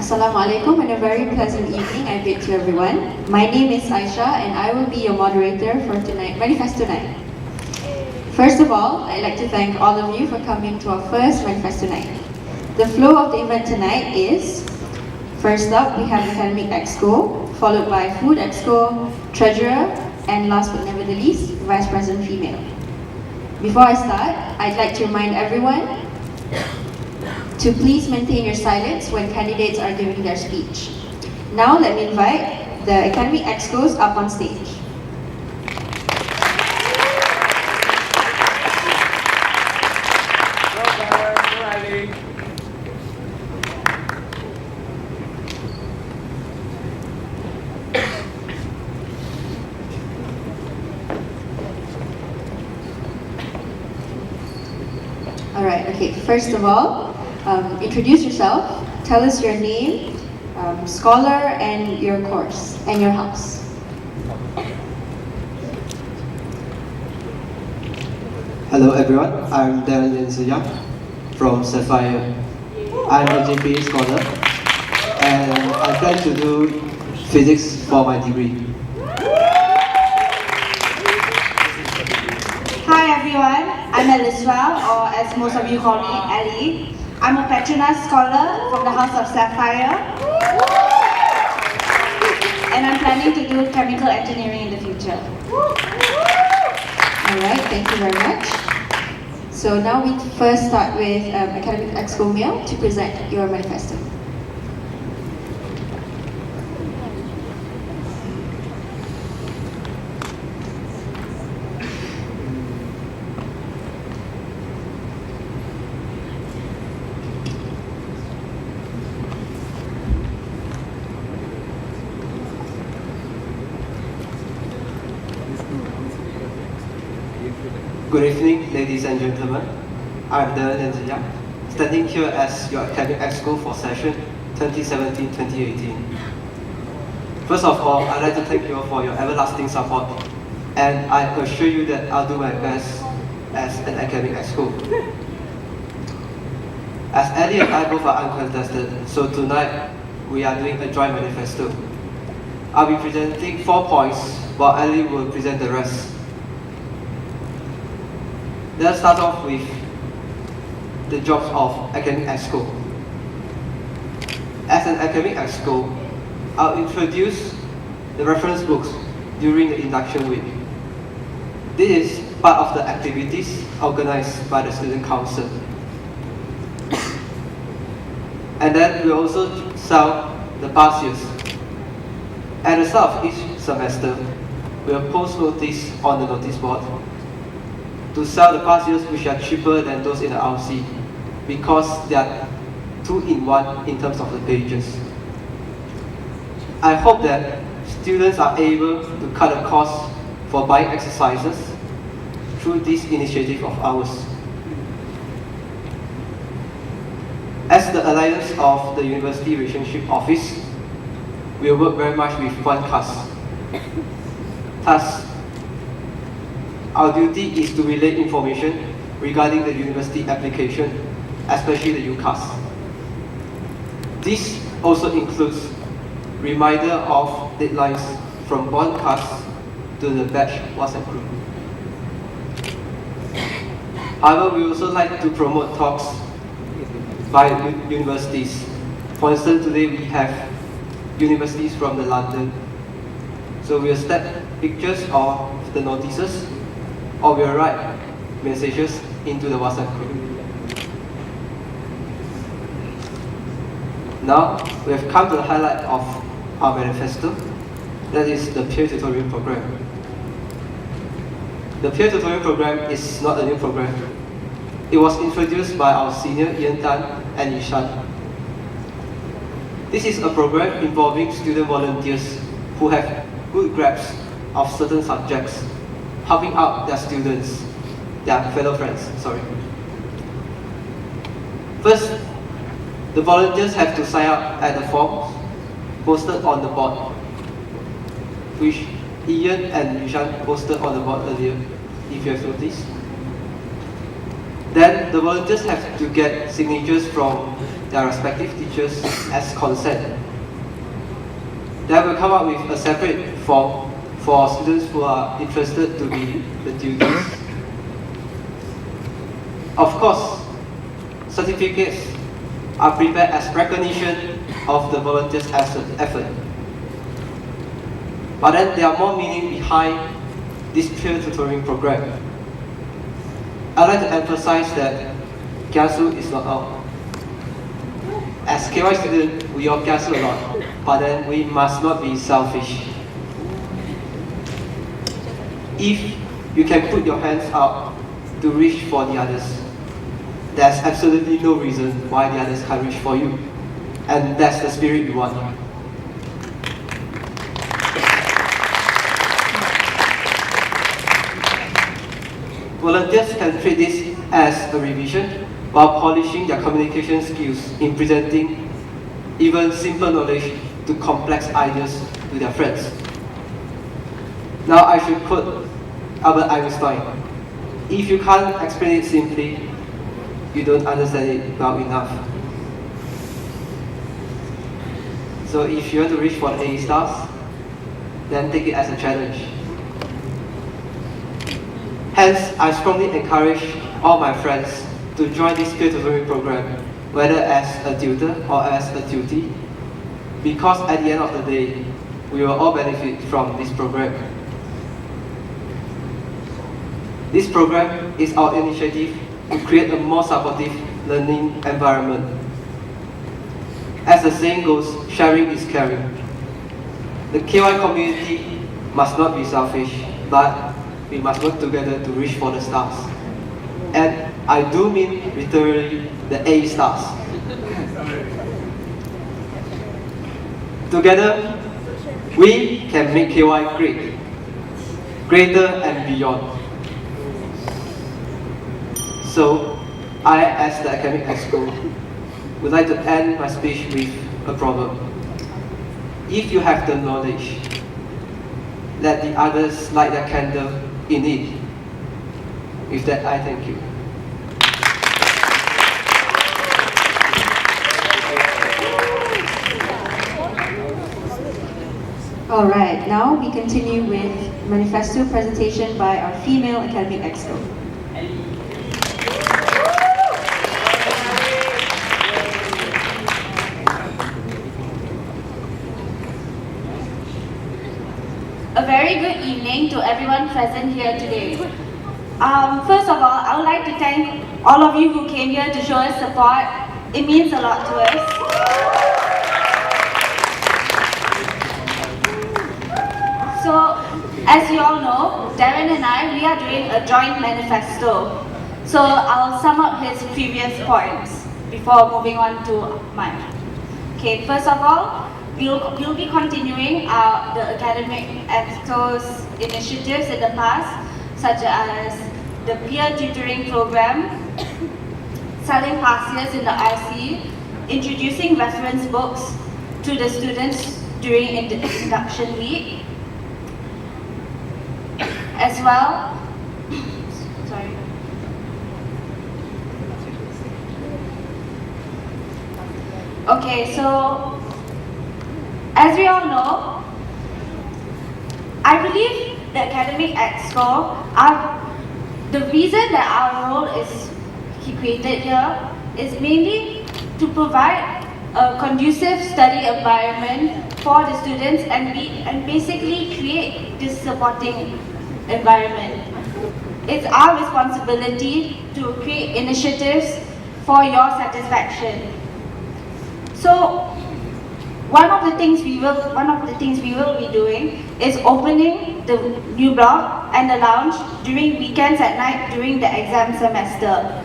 Assalamualaikum and a very pleasant evening I bid to everyone. My name is Aisha and I will be your moderator for tonight, Manifesto night. First of all, I'd like to thank all of you for coming to our first Manifesto night. The flow of the event tonight is, first up we have Academic Exco, followed by Food Exco, Treasurer, and last but never the least, Vice President Female. Before I start, I'd like to remind everyone to please maintain your silence when candidates are giving their speech. Now let me invite the Academic Excos up on stage. Alright, okay, first of all, introduce yourself, tell us your name, scholar, and your course, and your house. Hello everyone, I'm Darren Linsuyang from Sapphire. I'm a GPA scholar and I plan to do physics for my degree. Hi everyone, I'm Eliswell, or as most of you call me, Ellie. I'm a Petronas scholar from the House of Sapphire. And I'm planning to do chemical engineering in the future. Alright, thank you very much. So now we first start with Academic Exco Male to present your manifesto. Good evening, ladies and gentlemen. I'm Darren Linsuyang, standing here as your Academic Exco for session 2017-2018. First of all, I'd like to thank you all for your everlasting support, and I assure you that I'll do my best as an Academic Exco. As Ellie and I both are uncontested, so tonight we are doing a joint manifesto. I'll be presenting 4 points, while Ellie will present the rest. Let's start off with the jobs of Academic Exco. As an Academic Exco, I'll introduce the reference books during the induction week. This is part of the activities organized by the Student Council. And then we also sell the past years. At the start of each semester, we'll post notice on the notice board to sell the past years which are cheaper than those in the RC because they are 2-in-1 in terms of the pages. I hope that students are able to cut the cost for buying exercises through this initiative of ours. As the Alliance of the University Relationship Office, we work very much with OneCast. Thus, our duty is to relay information regarding the university application, especially the UCAS. This also includes reminder of deadlines from OneCast to the batch WhatsApp group. However, we also like to promote talks by universities. For instance, today we have universities from the London. So we'll snap pictures of the notices, or we'll write messages into the WhatsApp group. Now, we have come to the highlight of our manifesto, that is the peer tutoring program. The peer tutoring program is not a new program. It was introduced by our senior Ian Tan and Ishan. This is a program involving student volunteers who have good grasp of certain subjects, helping out their students, their fellow friends, sorry. First, the volunteers have to sign up at the forms posted on the board, which Ian and Yushan posted on the board earlier, if you have noticed. Then the volunteers have to get signatures from their respective teachers as consent. Then we'll come up with a separate form for students who are interested to be the tutors. Of course, certificates are prepared as recognition of the volunteers' effort. But then there are more meaning behind this peer tutoring program. I'd like to emphasize that kiasu is not all. As KY students, we all kiasu a lot, but then we must not be selfish. If you can put your hands up to reach for the others, there's absolutely no reason why the others can't reach for you. And that's the spirit we want. Volunteers can treat this as a revision while polishing their communication skills in presenting even simple knowledge to complex ideas to their friends. Now I should quote Albert Einstein. If you can't explain it simply, you don't understand it well enough. So if you want to reach for the A stars, then take it as a challenge. Hence, I strongly encourage all my friends to join this peer tutoring program, whether as a tutor or as a tutee, because at the end of the day, we will all benefit from this program. This program is our initiative to create a more supportive learning environment. As the saying goes, sharing is caring. The KY community must not be selfish, but we must work together to reach for the stars. And I do mean literally the A stars. Together, we can make KY great, greater and beyond. So, I, as the academic exco, would like to end my speech with a proverb. If you have the knowledge, let the others light their candle in it. With that, I thank you. Alright, now we continue with Manifesto presentation by our female academic exco. A very good evening to everyone present here today. First of all, I would like to thank all of you who came here to show us support. It means a lot to us. So, as you all know, Darren and I, we are doing a joint manifesto. So, I'll sum up his previous points before moving on to mine. Okay, first of all, we'll be continuing the academic exco's initiatives in the past, such as the peer tutoring program, selling past years in the RC, introducing reference books to the students during induction week, as well. Sorry. Okay, so as we all know, I believe the academic exco, the reason that our role is created here is mainly to provide a conducive study environment for the students and basically create this supporting environment. It's our responsibility to create initiatives for your satisfaction. So, one of the things we will be doing is opening the new block and the lounge during weekends at night during the exam semester.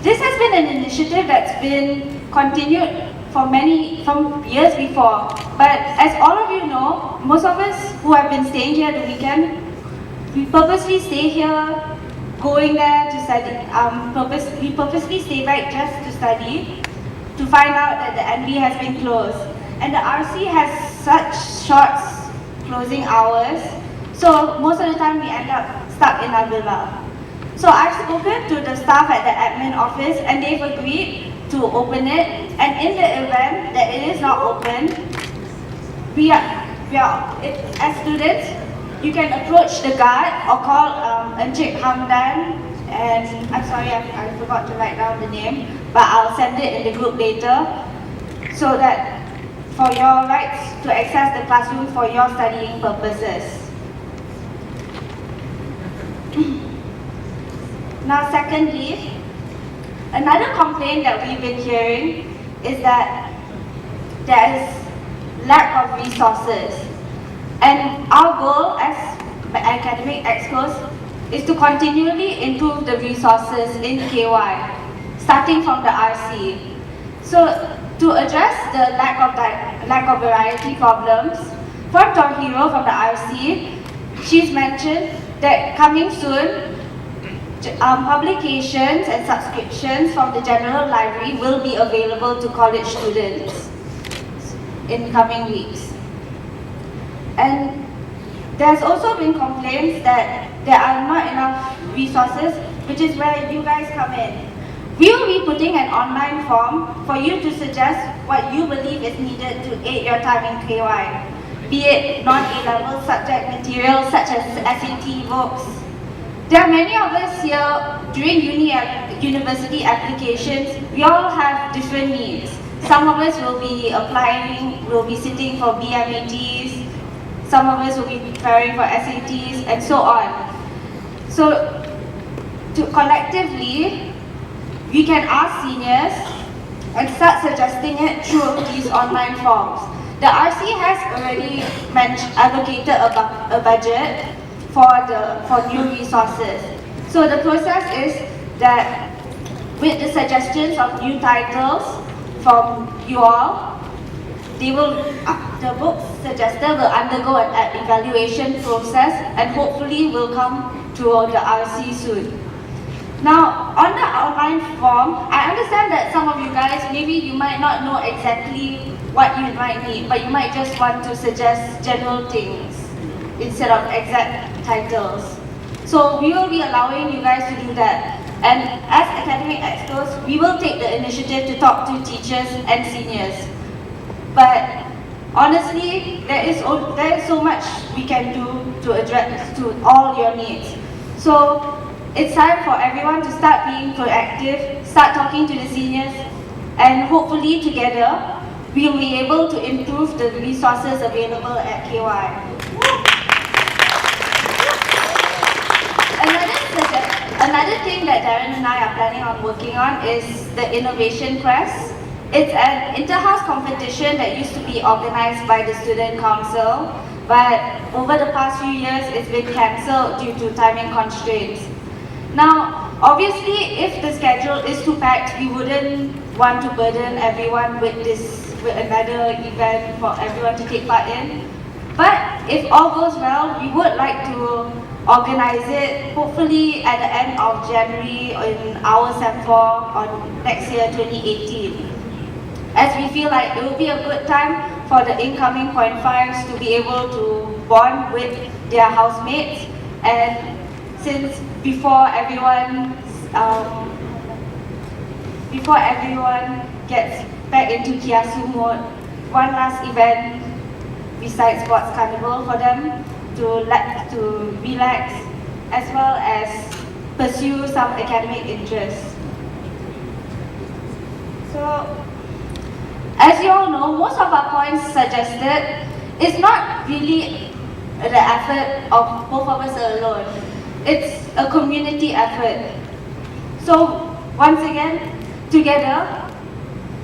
This has been an initiative that's been continued from years before. But as all of you know, most of us who have been staying here the weekend, we purposely stay here, going there to study. We purposely stay back just to study, to find out that the NB has been closed. And the RC has such short closing hours, so most of the time we end up stuck in our villa. So I've spoken to the staff at the admin office and they've agreed to open it, and in the event that it is not open, as students, you can approach the guard or call Encik Hamdan, and I'm sorry I forgot to write down the name, but I'll send it in the group later, so that for your rights to access the classroom for your studying purposes. Now secondly, another complaint that we've been hearing is that there is lack of resources. And our goal as academic excos is to continually improve the resources in KY, starting from the RC. So to address the lack of variety problems, for Tohiro from the RC, she's mentioned that coming soon, publications and subscriptions from the general library will be available to college students in coming weeks. And there's also been complaints that there are not enough resources, which is where you guys come in. We will be putting an online form for you to suggest what you believe is needed to aid your time in KY, be it non-A-level subject materials such as SAT books. There are many of us here during university applications. We all have different needs. Some of us will be applying, will be sitting for BMATs, some of us will be preparing for SATs, and so on. So, collectively, we can ask seniors and start suggesting it through these online forms. The RC has already advocated a budget for new resources. So the process is that with the suggestions of new titles from you all, the book suggested will undergo an evaluation process and hopefully will come to the RC soon. Now, on the online form, I understand that some of you guys, maybe you might not know exactly what you might need, but you might just want to suggest general things instead of exact titles. So we will be allowing you guys to do that. And as academic experts, we will take the initiative to talk to teachers and seniors. But honestly, there is so much we can do to address to all your needs. So it's time for everyone to start being proactive, start talking to the seniors, and hopefully together, we'll be able to improve the resources available at KY. Another thing that Darren and I are planning on working on is the Innovation Quest. It's an inter-house competition that used to be organized by the Student Council, but over the past few years, it's been cancelled due to timing constraints. Now, obviously, if the schedule is too packed, we wouldn't want to burden everyone with another event for everyone to take part in. But if all goes well, we would like to organize it hopefully at the end of January in our Sem 4 on next year 2018. As we feel like it will be a good time for the incoming point 5s to be able to bond with their housemates, and since before everyone gets back into kiasu mode, one last event besides sports carnival for them to relax as well as pursue some academic interests. So, as you all know, most of our points suggested is not really the effort of both of us alone. It's a community effort. So, once again, together,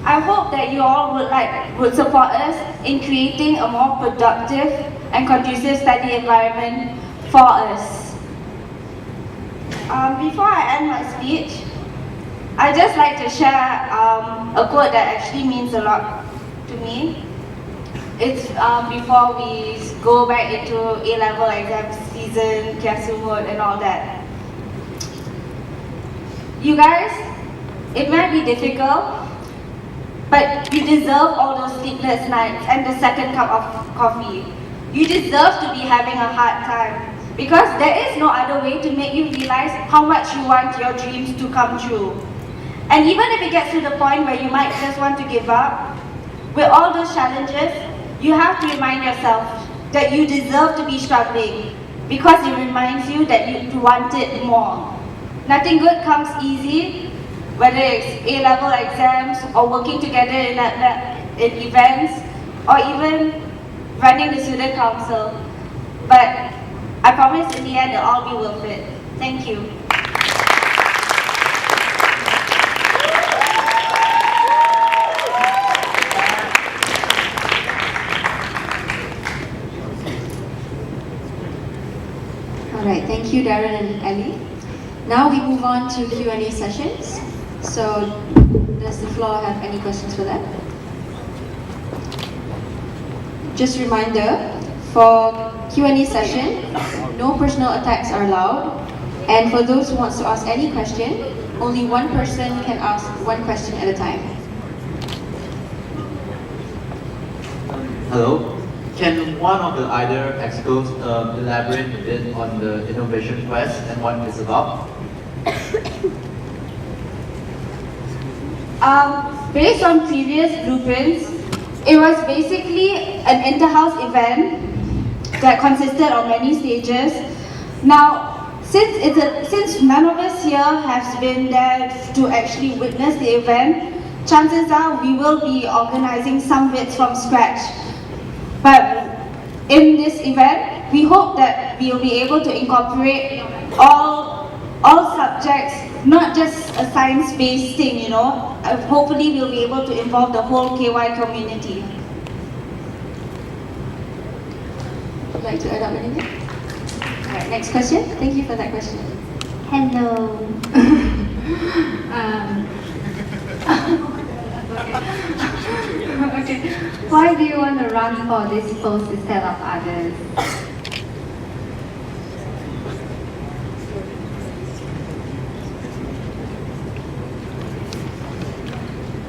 I hope that you all would support us in creating a more productive and conducive study environment for us. Before I end my speech, I'd just like to share a quote that actually means a lot to me. It's before we go back into A-level exam season, kiasu mode and all that. You guys, it might be difficult, but you deserve all those sleepless nights and the second cup of coffee. You deserve to be having a hard time, because there is no other way to make you realize how much you want your dreams to come true. And even if it gets to the point where you might just want to give up, with all those challenges, you have to remind yourself that you deserve to be struggling because it reminds you that you want it more. Nothing good comes easy, whether it's A-level exams or working together in events or even running the student council. But I promise in the end it'll all be worth it. Thank you. Alright, thank you Darren and Ali. Now we move on to Q&A sessions. So, does the floor have any questions for that? Just a reminder, for Q&A session, no personal attacks are allowed. And for those who wants to ask any question, only one person can ask one question at a time. Hello. Can one of the either experts elaborate a bit on the innovation quest and what it's about? Based on previous blueprints, it was basically an inter-house event that consisted of many stages. Now, since none of us here has been there to actually witness the event, chances are we will be organizing some bits from scratch. But in this event, we hope that we will be able to incorporate all subjects, not just a science-based thing, you know. Hopefully we'll be able to involve the whole KY community. Would you like to add up anything? Alright, next question. Thank you for that question. Hello. Okay. Why do you want to run for this post instead of others?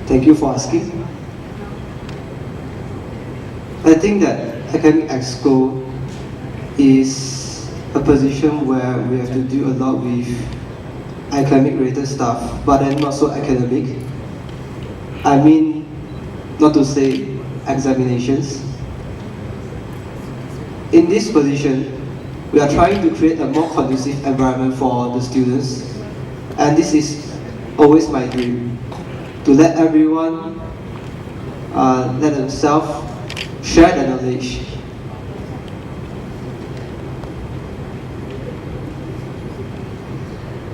Thank you for asking. I think that academic exco is a position where we have to do a lot with academic related stuff, but then not so academic. I mean, not to say examinations. In this position, we are trying to create a more conducive environment for the students, and this is always my dream, to let everyone let themselves share their knowledge.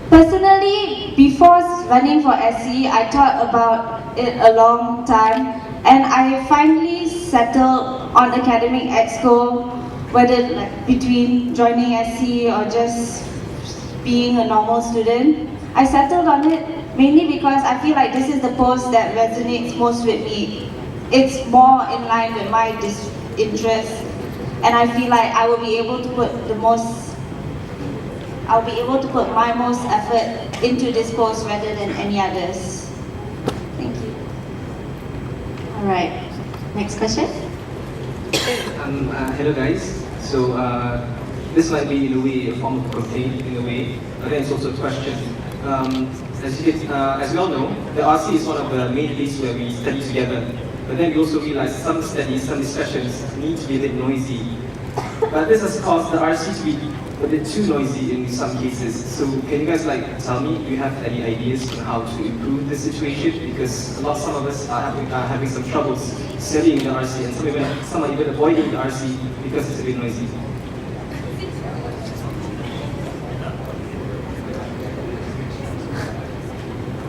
Personally, before running for SC, I thought about it a long time, and I finally settled on academic exco, whether between joining SC or just being a normal student. I settled on it mainly because I feel like this is the post that resonates most with me. It's more in line with my interests, and I feel like I will be able to put my most effort into this post rather than any others. Thank you. Alright, next question. Hello guys. So this might be in a way a form of complaint in a way, but then it's also a question. As we all know, the RC is one of the main places where we study together. But then we also realize some studies, some discussions need to be a bit noisy. But this has caused the RC to be a bit too noisy in some cases. So can you guys tell me, do you have any ideas on how to improve this situation? Because some of us are having some troubles studying the RC, and some are even avoiding the RC because it's a bit noisy.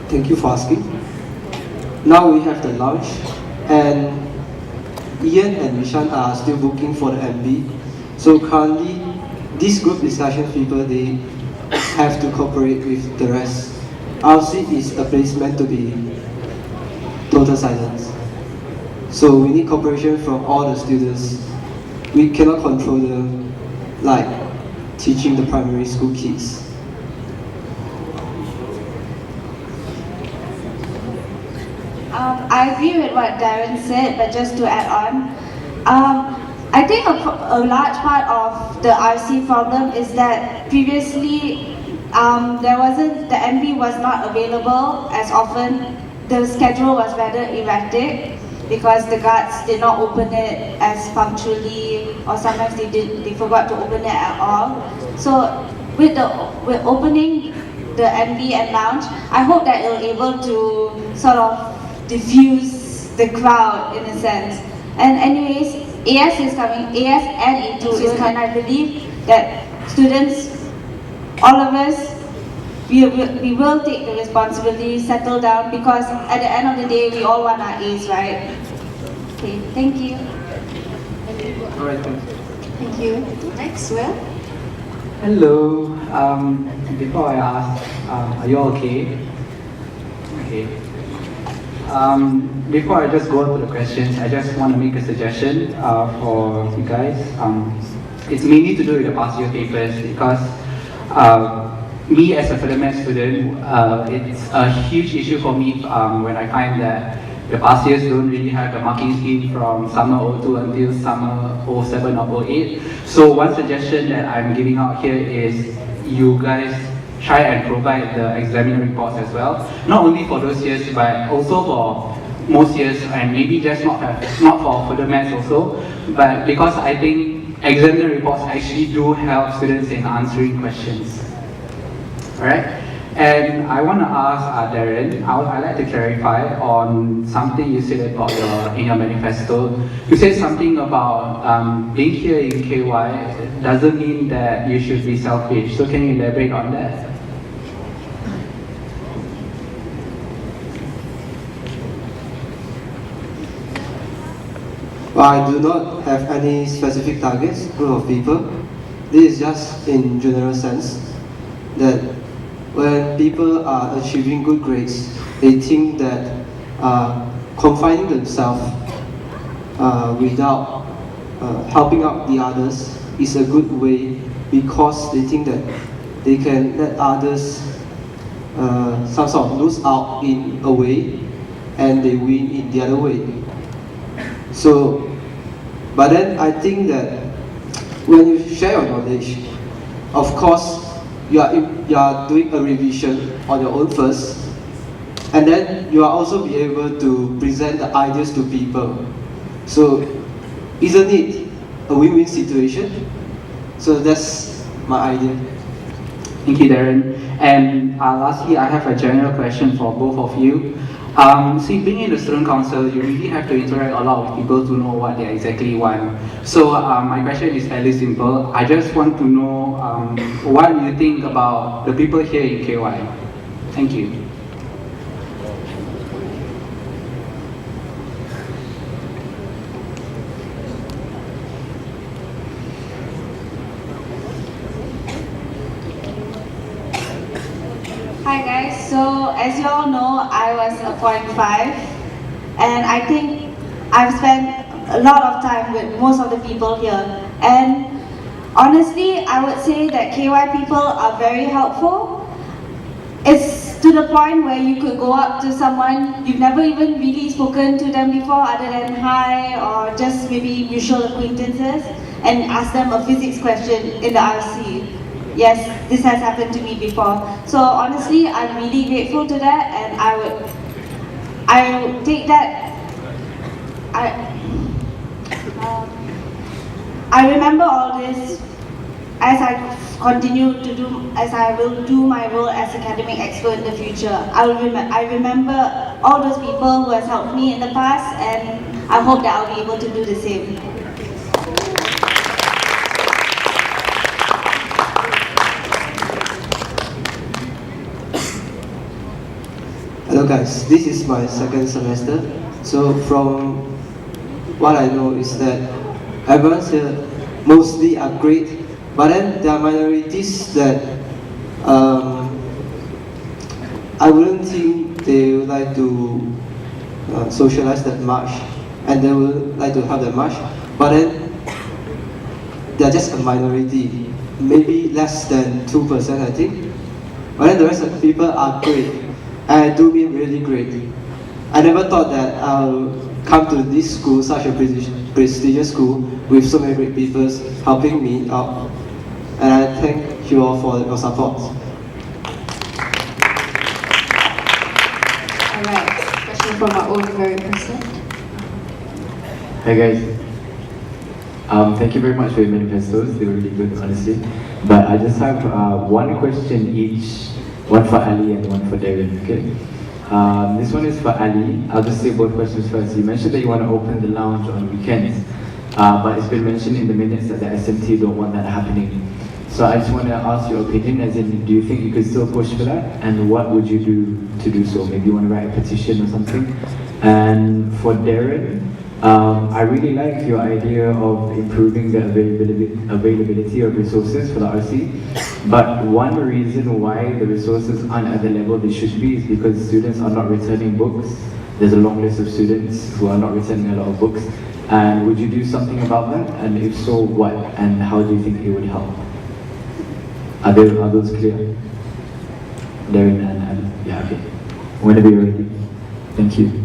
Thank you for asking. Now we have the lunch, and Ian and Vishan are still booking for the MB. So currently, these group discussion people, they have to cooperate with the rest. RC is a place meant to be total silence. So we need cooperation from all the students. We cannot control them like teaching the primary school kids. I agree with what Darren said, but just to add on, I think a large part of the RC problem is that previously the MV was not available as often. The schedule was rather erratic because the guards did not open it as punctually, or sometimes they forgot to open it at all. So with opening the MV and lounge, I hope that it'll able to sort of diffuse the crowd in a sense. And anyways, AS is coming, AS and A2 is coming. I believe that students, all of us, we will take the responsibility, settle down, because at the end of the day, we all want our A's, right? Okay, thank you. All right, thank you. Thank you. Next, Will. Hello. Before I ask, are you all okay? Okay. Before I just go on to the questions, I just want to make a suggestion for you guys. It's mainly to do with the past year papers, because me as a furthermore student, it's a huge issue for me when I find that the past years don't really have the marking scheme from summer 02 until summer 07 or 08. So one suggestion that I'm giving out here is you guys try and provide the examiner reports as well. Not only for those years, but also for most years, and maybe just not for further maths also. But because I think examiner reports actually do help students in answering questions. Alright? And I want to ask Darren, I'd like to clarify on something you said about in your manifesto. You said something about being here in KY doesn't mean that you should be selfish. So can you elaborate on that? Well, I do not have any specific targets, group of people. This is just in general sense that when people are achieving good grades, they think that confining themselves without helping out the others is a good way, because they think that they can let others some sort of lose out in a way and they win in the other way. So, but then I think that when you share your knowledge, of course, you are doing a revision on your own first, and then you are also be able to present the ideas to people. So isn't it a win-win situation? So that's my idea. Thank you, Darren. And lastly, I have a general question for both of you. See, being in the student council, you really have to interact a lot with people to know what they exactly want. So my question is fairly simple. I just want to know what you think about the people here in KY. Thank you. Hi guys, so as you all know, I was a 0.5, and I think I've spent a lot of time with most of the people here, and honestly I would say that KY people are very helpful. It's to the point where you could go up to someone you've never even really spoken to them before other than hi or just maybe mutual acquaintances, and ask them a physics question in the RC. Yes, this has happened to me before. So honestly, I'm really grateful to that, and I would take that. I remember all this as I continue to do, as I will do my role as academic expert in the future. I remember all those people who has helped me in the past, and I hope that I'll be able to do the same. Hello guys, this is my second semester. So from what I know is that everyone here mostly are great, but then there are minorities that I wouldn't think they would like to socialize that much, and they would like to help that much, but then they're just a minority, maybe less than 2% I think, but then the rest of the people are great. And I do mean really great. I never thought that I'll come to this school, such a prestigious school, with so many great people helping me out. And I thank you all for your support. from our own very person. Hi guys. Thank you very much for your manifestos. They were really good, honestly. But I just have one question each, one for Ali and one for Darren. Okay. This one is for Ali. I'll just say both questions first. You mentioned that you want to open the lounge on weekends, but it's been mentioned in the minutes that the SMT don't want that happening. So I just want to ask your opinion, as in, do you think you could still push for that? And what would you do to do so? Maybe you want to write a petition or something? And for Darren, I really like your idea of improving the availability of resources for the RC. But one reason why the resources aren't at the level they should be is because students are not returning books. There's a long list of students who are not returning a lot of books. And would you do something about that? And if so, what? And how do you think it would help? Are those clear? Darren and Ali? Yeah, okay. Whenever you're ready. Thank you.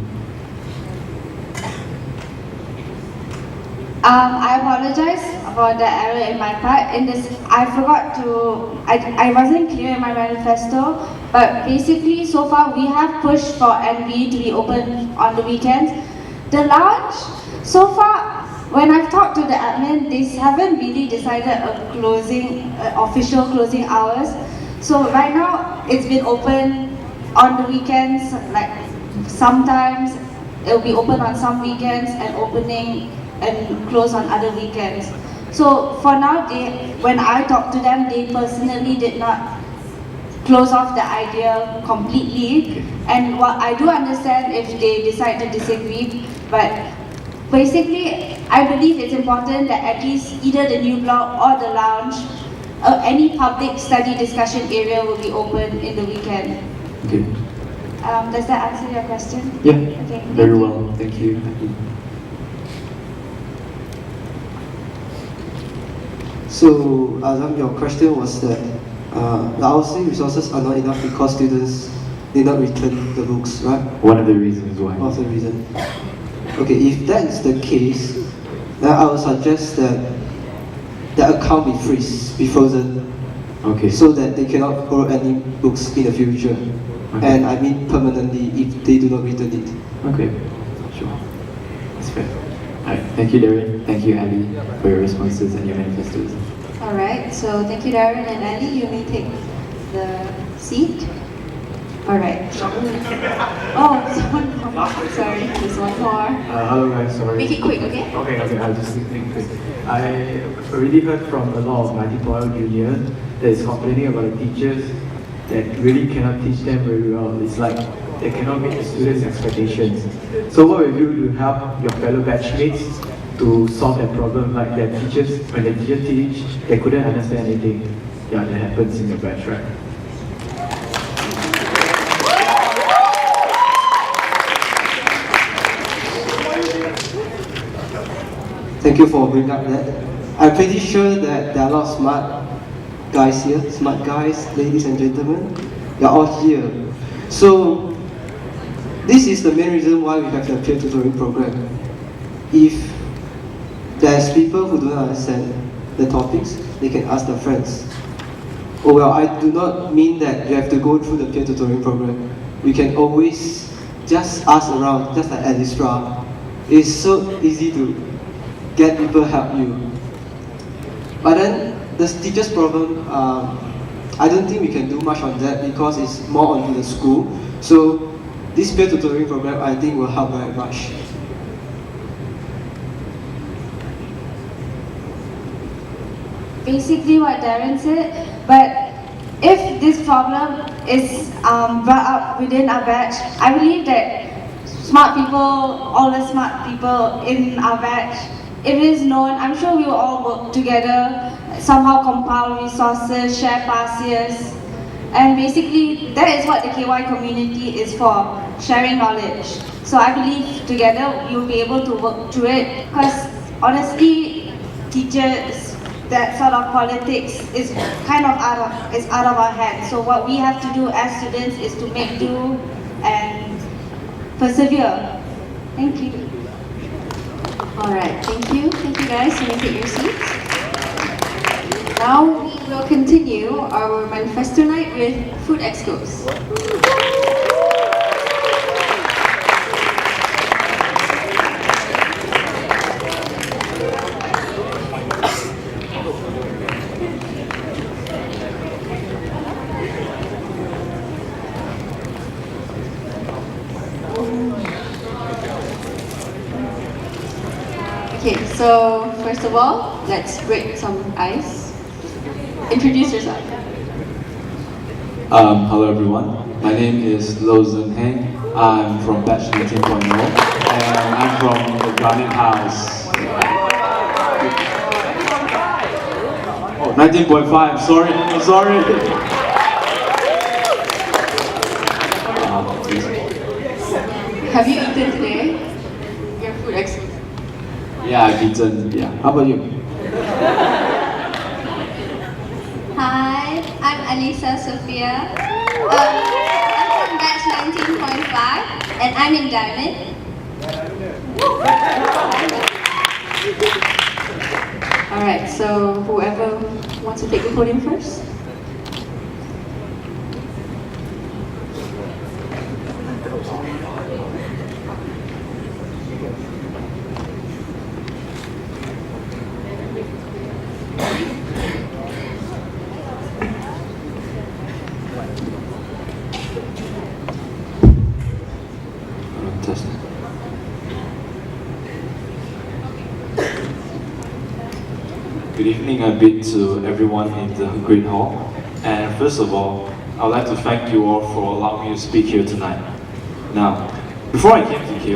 I apologize for the error in my part. In this, I forgot to, I wasn't clear in my manifesto, but basically so far we have pushed for NB to be open on the weekends. The lounge, so far, when I've talked to the admin, they haven't really decided a official closing hours. So right now, it's been open on the weekends, like sometimes it'll be open on some weekends and opening and close on other weekends. So for now, when I talked to them, they personally did not close off the idea completely. And what I do understand if they decide to disagree, but basically, I believe it's important that at least either the new block or the lounge, any public study discussion area will be open in the weekend. Okay. Does that answer your question? Yeah. Okay. Very well. Thank you. So, Adam, your question was that the housing resources are not enough because students did not return the books, right? One of the reasons why. One of the reasons. Okay, if that is the case, then I would suggest that the account be frozen. Okay. So that they cannot borrow any books in the future. Okay. And I mean permanently if they do not return it. Okay. Sure. That's fair. Alright. Thank you, Darren. Thank you, Ali, for your responses and your manifestos. Alright, so thank you, Darren and Ali. You may take the seat. Alright. Oh, there's one more. Sorry, there's one more. Hello guys, sorry. Make it quick, okay? Okay, I'll just make it quick. I already heard from a lot of my deployed juniors that is complaining about the teachers that really cannot teach them very well. It's like they cannot meet the students' expectations. So what will you do to help your fellow batchmates to solve that problem? Like their teachers, when the teacher teach, they couldn't understand anything. Yeah, that happens in your batch, right? Thank you for bringing up that. I'm pretty sure that there are a lot of smart guys here, smart guys, ladies and gentlemen. You're all here. So, this is the main reason why we have the peer tutoring program. If there's people who don't understand the topics, they can ask their friends. Oh well, I do not mean that you have to go through the peer tutoring program. We can always just ask around, just like at Listra. It's so easy to get people help you. But then the teacher's problem, I don't think we can do much on that because it's more onto the school. So this peer tutoring program I think will help very much. Basically what Darren said, but if this problem is brought up within our batch, I believe that smart people, all the smart people in our batch, if it is known, I'm sure we will all work together, somehow compile resources, share past years, and basically that is what the KY community is for, sharing knowledge. So I believe together you'll be able to work through it, because honestly, teachers, that sort of politics is kind of out of our hands. So what we have to do as students is to make do and persevere. Thank you. Alright, thank you. Thank you guys. You may take your seats. Now we will continue our Manifesto night with food excos. Okay, so first of all, let's break some ice. Introduce yourself. Hello everyone, my name is Lo Zhen Heng. I'm from batch 19.0 and I'm from the Garnet House. Oh, 19.5, sorry, I'm sorry. Have you eaten today? Your food expert. Yeah, I've eaten, yeah. How about you? Hi, I'm Alisa Sophia. I'm from batch 19.5 and I'm in Diamond. Alright, so whoever wants to take the podium first? Good evening a bit to everyone in the Great Hall. And first of all, I would like to thank you all for allowing me to speak here tonight. Now, before I came to KY,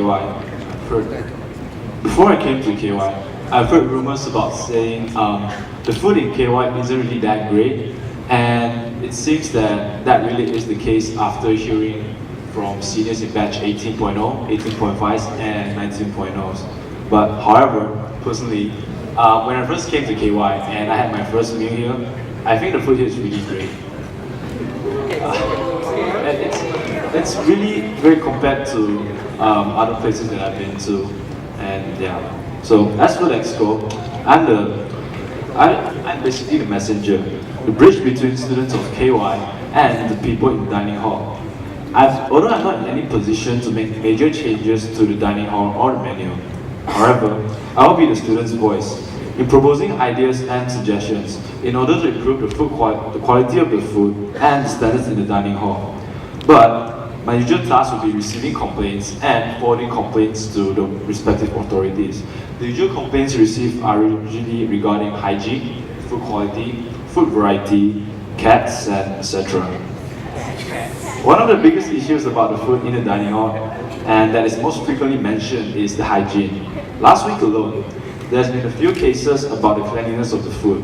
I've heard rumors about saying the food in KY isn't really that great, and it seems that that really is the case after hearing from seniors in batch 18.0, 18.5s, and 19.0s. But however, personally, when I first came to KY and I had my first meal here, I think the food here is really great. And it's really very compared to other places that I've been to, and yeah. So as for the exco, I'm basically the messenger, the bridge between students of KY and the people in the dining hall. Although I'm not in any position to make major changes to the dining hall or the menu, however, I will be the students' voice in proposing ideas and suggestions in order to improve the quality of the food and the standards in the dining hall. But my usual task will be receiving complaints and forwarding complaints to the respective authorities. The usual complaints received are usually regarding hygiene, food quality, food variety, cats, and etc. One of the biggest issues about the food in the dining hall, and that is most frequently mentioned, is the hygiene. Last week alone, there's been a few cases about the cleanliness of the food.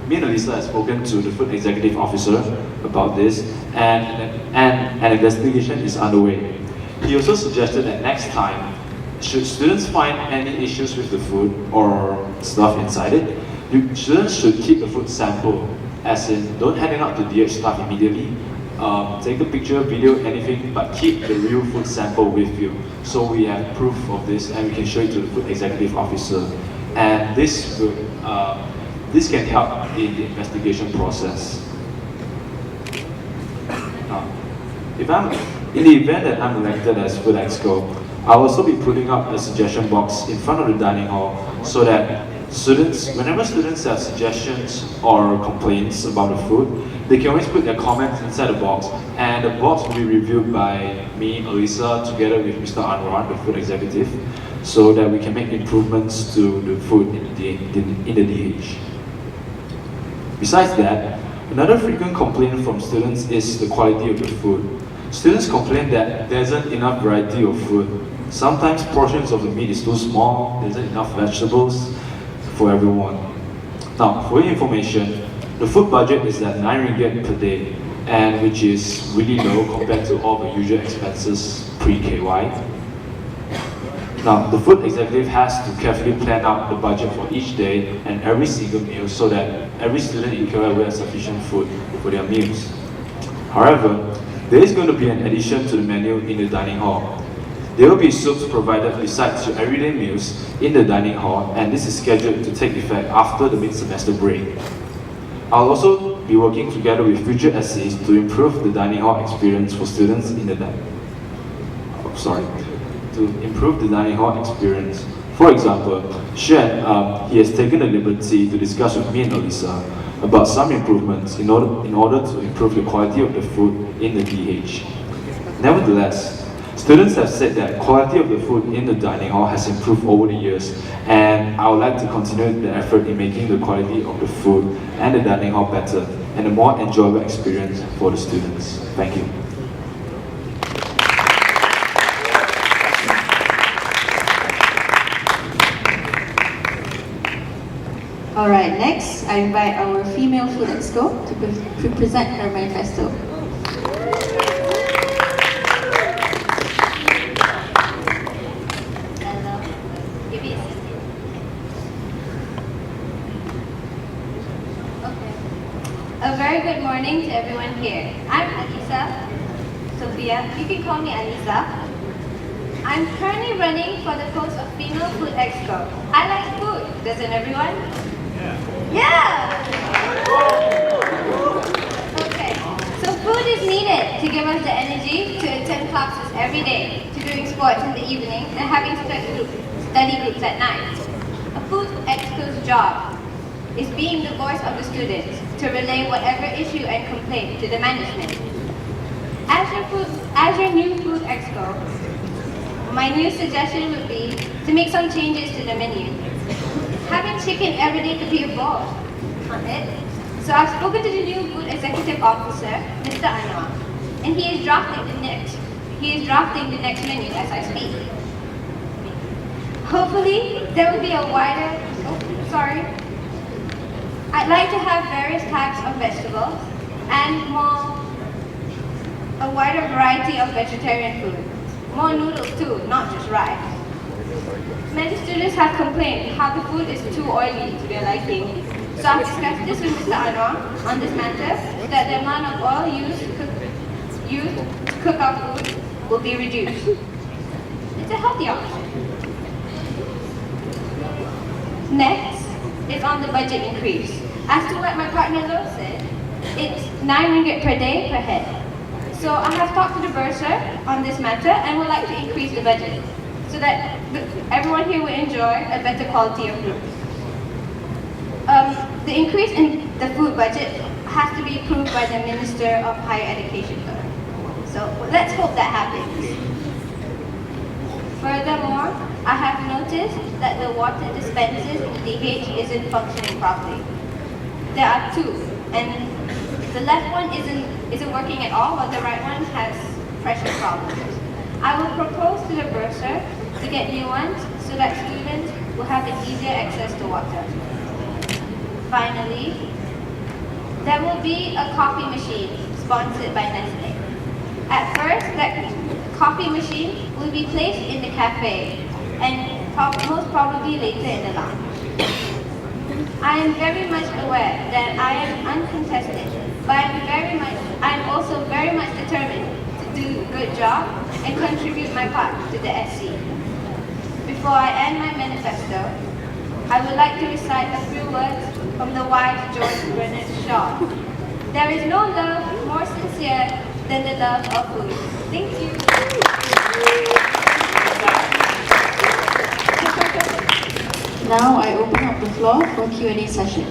Me and Elisa have spoken to the food executive officer about this, and an investigation is underway. He also suggested that next time, should students find any issues with the food or stuff inside it, students should keep the food sample, as in don't hand it out to DH staff immediately. Take a picture, video, anything, but keep the real food sample with you. So we have proof of this and we can show it to the food executive officer. And this can help in the investigation process. In the event that I'm elected as food exco, I'll also be putting up a suggestion box in front of the dining hall so that whenever students have suggestions or complaints about the food, they can always put their comments inside the box, and the box will be reviewed by me, Elisa, together with Mr. Anwar, the food executive, so that we can make improvements to the food in the DH. Besides that, another frequent complaint from students is the quality of the food. Students complain that there isn't enough variety of food. Sometimes portions of the meat is too small, there isn't enough vegetables for everyone. Now, for your information, the food budget is at 9 ringgit per day, and which is really low compared to all the usual expenses pre-KY. Now, the food executive has to carefully plan out the budget for each day and every single meal so that every student in KY will have sufficient food for their meals. However, there is going to be an addition to the menu in the dining hall. There will be soups provided besides your everyday meals in the dining hall, and this is scheduled to take effect after the mid-semester break. I'll also be working together with future essays to improve the dining hall experience for students in the improve the dining hall experience. For example, Xuan, he has taken the liberty to discuss with me and Elisa about some improvements in order to improve the quality of the food in the DH. Nevertheless, Students have said that quality of the food in the dining hall has improved over the years, and I would like to continue the effort in making the quality of the food and the dining hall better and a more enjoyable experience for the students. Thank you. Alright, next I invite our female food exco to present her manifesto. A very good morning to everyone here. I'm Anissa, Sophia. You can call me Anissa. I'm currently running for the post of Female Food Exco. I like food, doesn't everyone? Yeah! Okay, so food is needed to give us the energy to attend classes every day, to doing sports in the evening, and having study groups at night. A food exco's job is being the voice of the students to relay whatever issue and complaint to the management. As your new food exco, my new suggestion would be to make some changes to the menu. Having chicken every day could be a bore, can't it? So I've spoken to the new food executive officer, Mr. Anwar, and he is drafting the next menu as I speak. Hopefully, there will be a wider, I'd like to have various types of vegetables and a wider variety of vegetarian food. More noodles too, not just rice. Many students have complained how the food is too oily to their liking. So I've discussed this with Mr. Anwar on this matter, that the amount of oil used to cook our food will be reduced. It's a healthy option. Next is on the budget increase. As to what my partner Lo said, it's 9 ringgit per day per head. So I have talked to the bursar on this matter and would like to increase the budget so that everyone here will enjoy a better quality of food. The increase in the food budget has to be approved by the Minister of Higher Education. So let's hope that happens. Furthermore, I have noticed that the water dispensers in DH isn't functioning properly. There are two, and the left one isn't working at all, while the right one has pressure problems. I will propose to the bursar to get new ones so that students will have an easier access to water. Finally, there will be a coffee machine sponsored by Nestle. At first, that coffee machine will be placed in the cafe and most probably later in the lounge. I am very much aware that I am uncontested, but I'm also very much determined to do a good job and contribute my part to the SC. Before I end my manifesto, I would like to recite a few words from the wise George Bernard Shaw. There is no love more sincere than the love of food. Thank you. Now I open up the floor for Q&A session.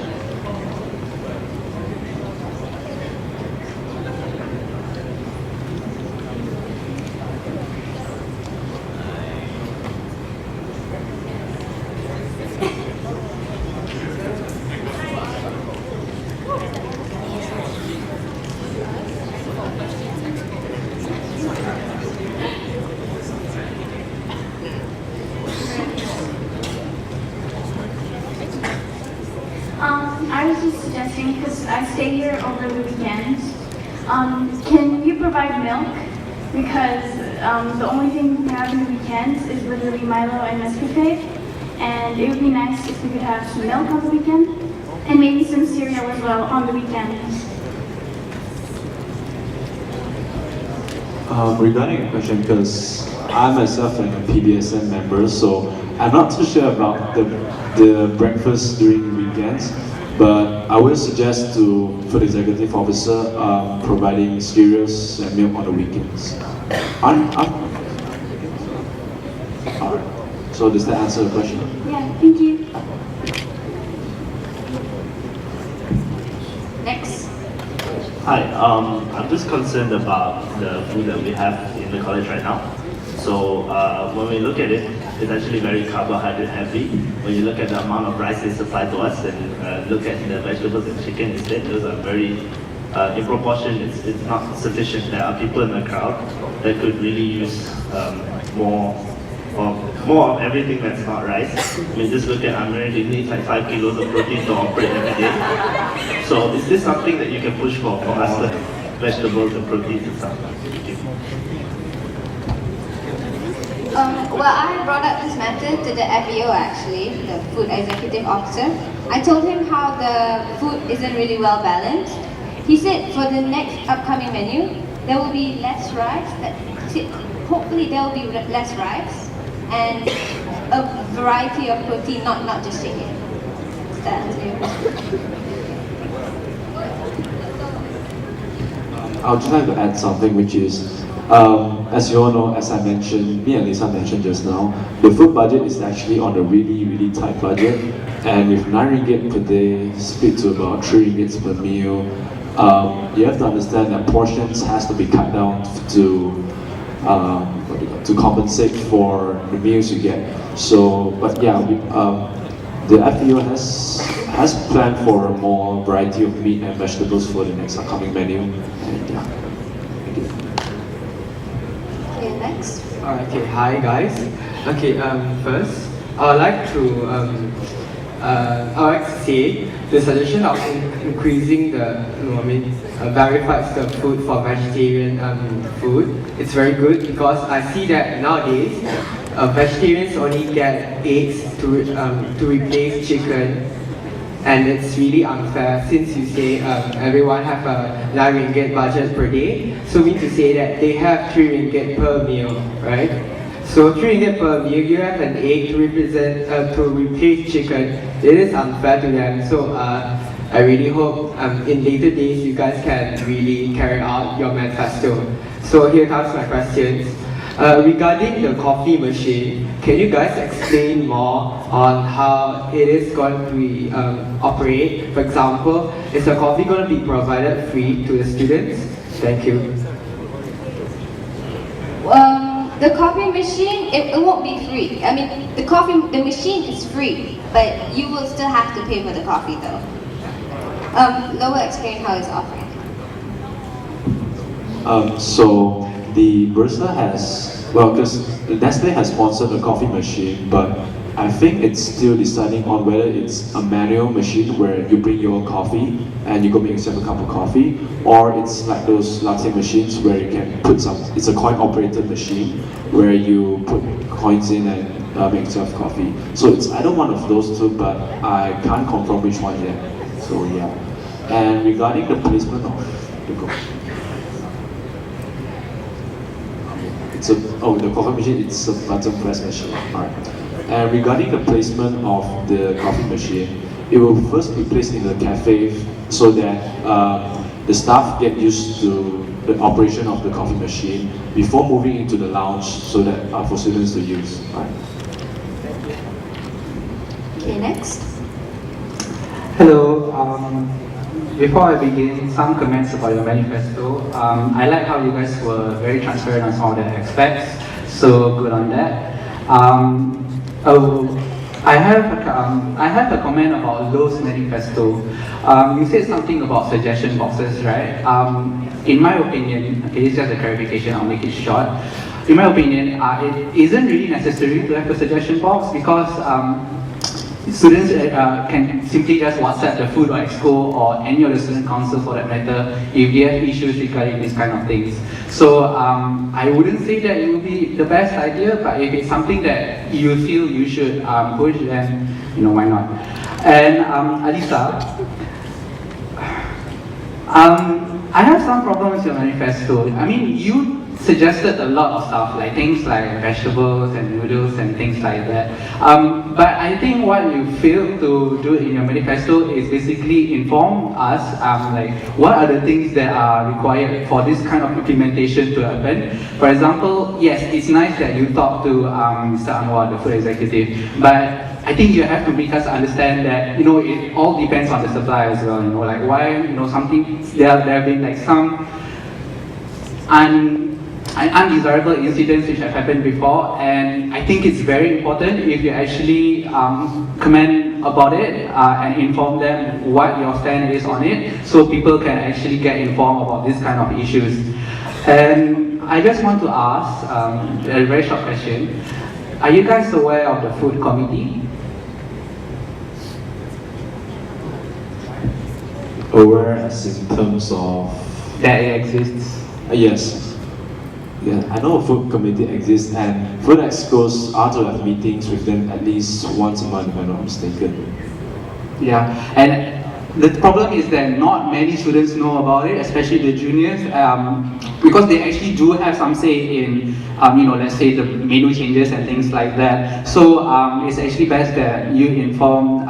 I was just suggesting, because I stay here over the weekends, can you provide milk? Because the only thing we have in the weekends is literally Milo and Nescafe, and it would be nice if we could have some milk on the weekend, and maybe some cereal as well on the weekends. Regarding your question, because I myself am a PBSM member, so I'm not too sure about the breakfast during the weekends, but I will suggest to Food Executive Officer providing cereals and milk on the weekends. Alright. So does that answer the question? Yeah, thank you. Next. Hi, I'm just concerned about the food that we have in the college right now. So when we look at it, it's actually very carbohydrate heavy. When you look at the amount of rice they supply to us and look at the vegetables and chicken instead, those are very, in proportion, it's not sufficient. There are people in the crowd that could really use more of everything that's not rice. I mean, just look at Amir, he needs like 5 kilos of protein to operate every day. So is this something that you can push for us, the vegetables and proteins and stuff? Well, I brought up this matter to the FEO actually, the Food Executive Officer. I told him how the food isn't really well balanced. He said for the next upcoming menu, there will be less rice, hopefully there will be less rice and a variety of protein, not just chicken. I would just like to add something, which is, as you all know, as I mentioned, me and Lisa mentioned just now, the food budget is actually on a really, really tight budget. And with 9 ringgit per day, split to about 3 ringgits per meal, you have to understand that portions has to be cut down to compensate for the meals you get. So, but yeah, the FEO has planned for a more variety of meat and vegetables for the next upcoming menu. And yeah, thank you. Okay, next. Okay, hi guys. Okay, first, I would like to say the suggestion of increasing the, verified the food for vegetarian food. It's very good because I see that nowadays vegetarians only get eggs to replace chicken, and it's really unfair since you say everyone have a 9 ringgit budget per day. So mean to say that they have 3 ringgit per meal, right? So 3 ringgit per meal, you have an egg to replace chicken. It is unfair to them. So I really hope in later days you guys can really carry out your manifesto. So here comes my questions. Regarding the coffee machine, can you guys explain more on how it is going to be operate? For example, is the coffee going to be provided free to the students? Thank you. The coffee machine, it won't be free. I mean, the machine is free, but you will still have to pay for the coffee though. Lola explain how it's offering. So the barista has, well, because Nestle has sponsored a coffee machine, but I think it's still deciding on whether it's a manual machine where you bring your coffee and you go make yourself a cup of coffee, or it's like those latte machines where you can put it's a coin operated machine where you put coins in and make yourself coffee. So it's either one of those two, but I can't confirm which one yet. So yeah. And regarding the placement of the coffee, the coffee machine, it's a button press machine. Alright. And regarding the placement of the coffee machine, it will first be placed in the cafe so that the staff get used to the operation of the coffee machine before moving into the lounge so that for students to use. Right. Okay, next. Hello. Before I begin, some comments about your manifesto. I like how you guys were very transparent on some of the aspects, so good on that. I have a comment about Lowe's manifesto. You said something about suggestion boxes, right? In my opinion, okay, this is just a clarification, I'll make it short. In my opinion, it isn't really necessary to have a suggestion box because students can simply just WhatsApp the food or exco or any of the student council for that matter if they have issues regarding these kind of things. So I wouldn't say that it would be the best idea, but if it's something that you feel you should push, then why not? And Alisa, I have some problems with your manifesto. I mean, you suggested a lot of stuff, like things like vegetables and noodles and things like that. But I think what you failed to do in your manifesto is basically inform us like what are the things that are required for this kind of implementation to happen. For example, yes, it's nice that you talk to Mr. Anwar, the food executive, but I think you have to make us understand that it all depends on the supply as well. Like why something there have been like some undesirable incidents which have happened before, and I think it's very important if you actually comment about it and inform them what your stand is on it, so people can actually get informed about this kind of issues. And I just want to ask a very short question. Are you guys aware of the food committee? Aware as in terms of... That it exists? Yes. Yeah, I know a food committee exists, and food exco's are to have meetings with them at least once a month, if I'm not mistaken. Yeah, and the problem is that not many students know about it, especially the juniors, because they actually do have some say in, let's say the menu changes and things like that. So it's actually best that you inform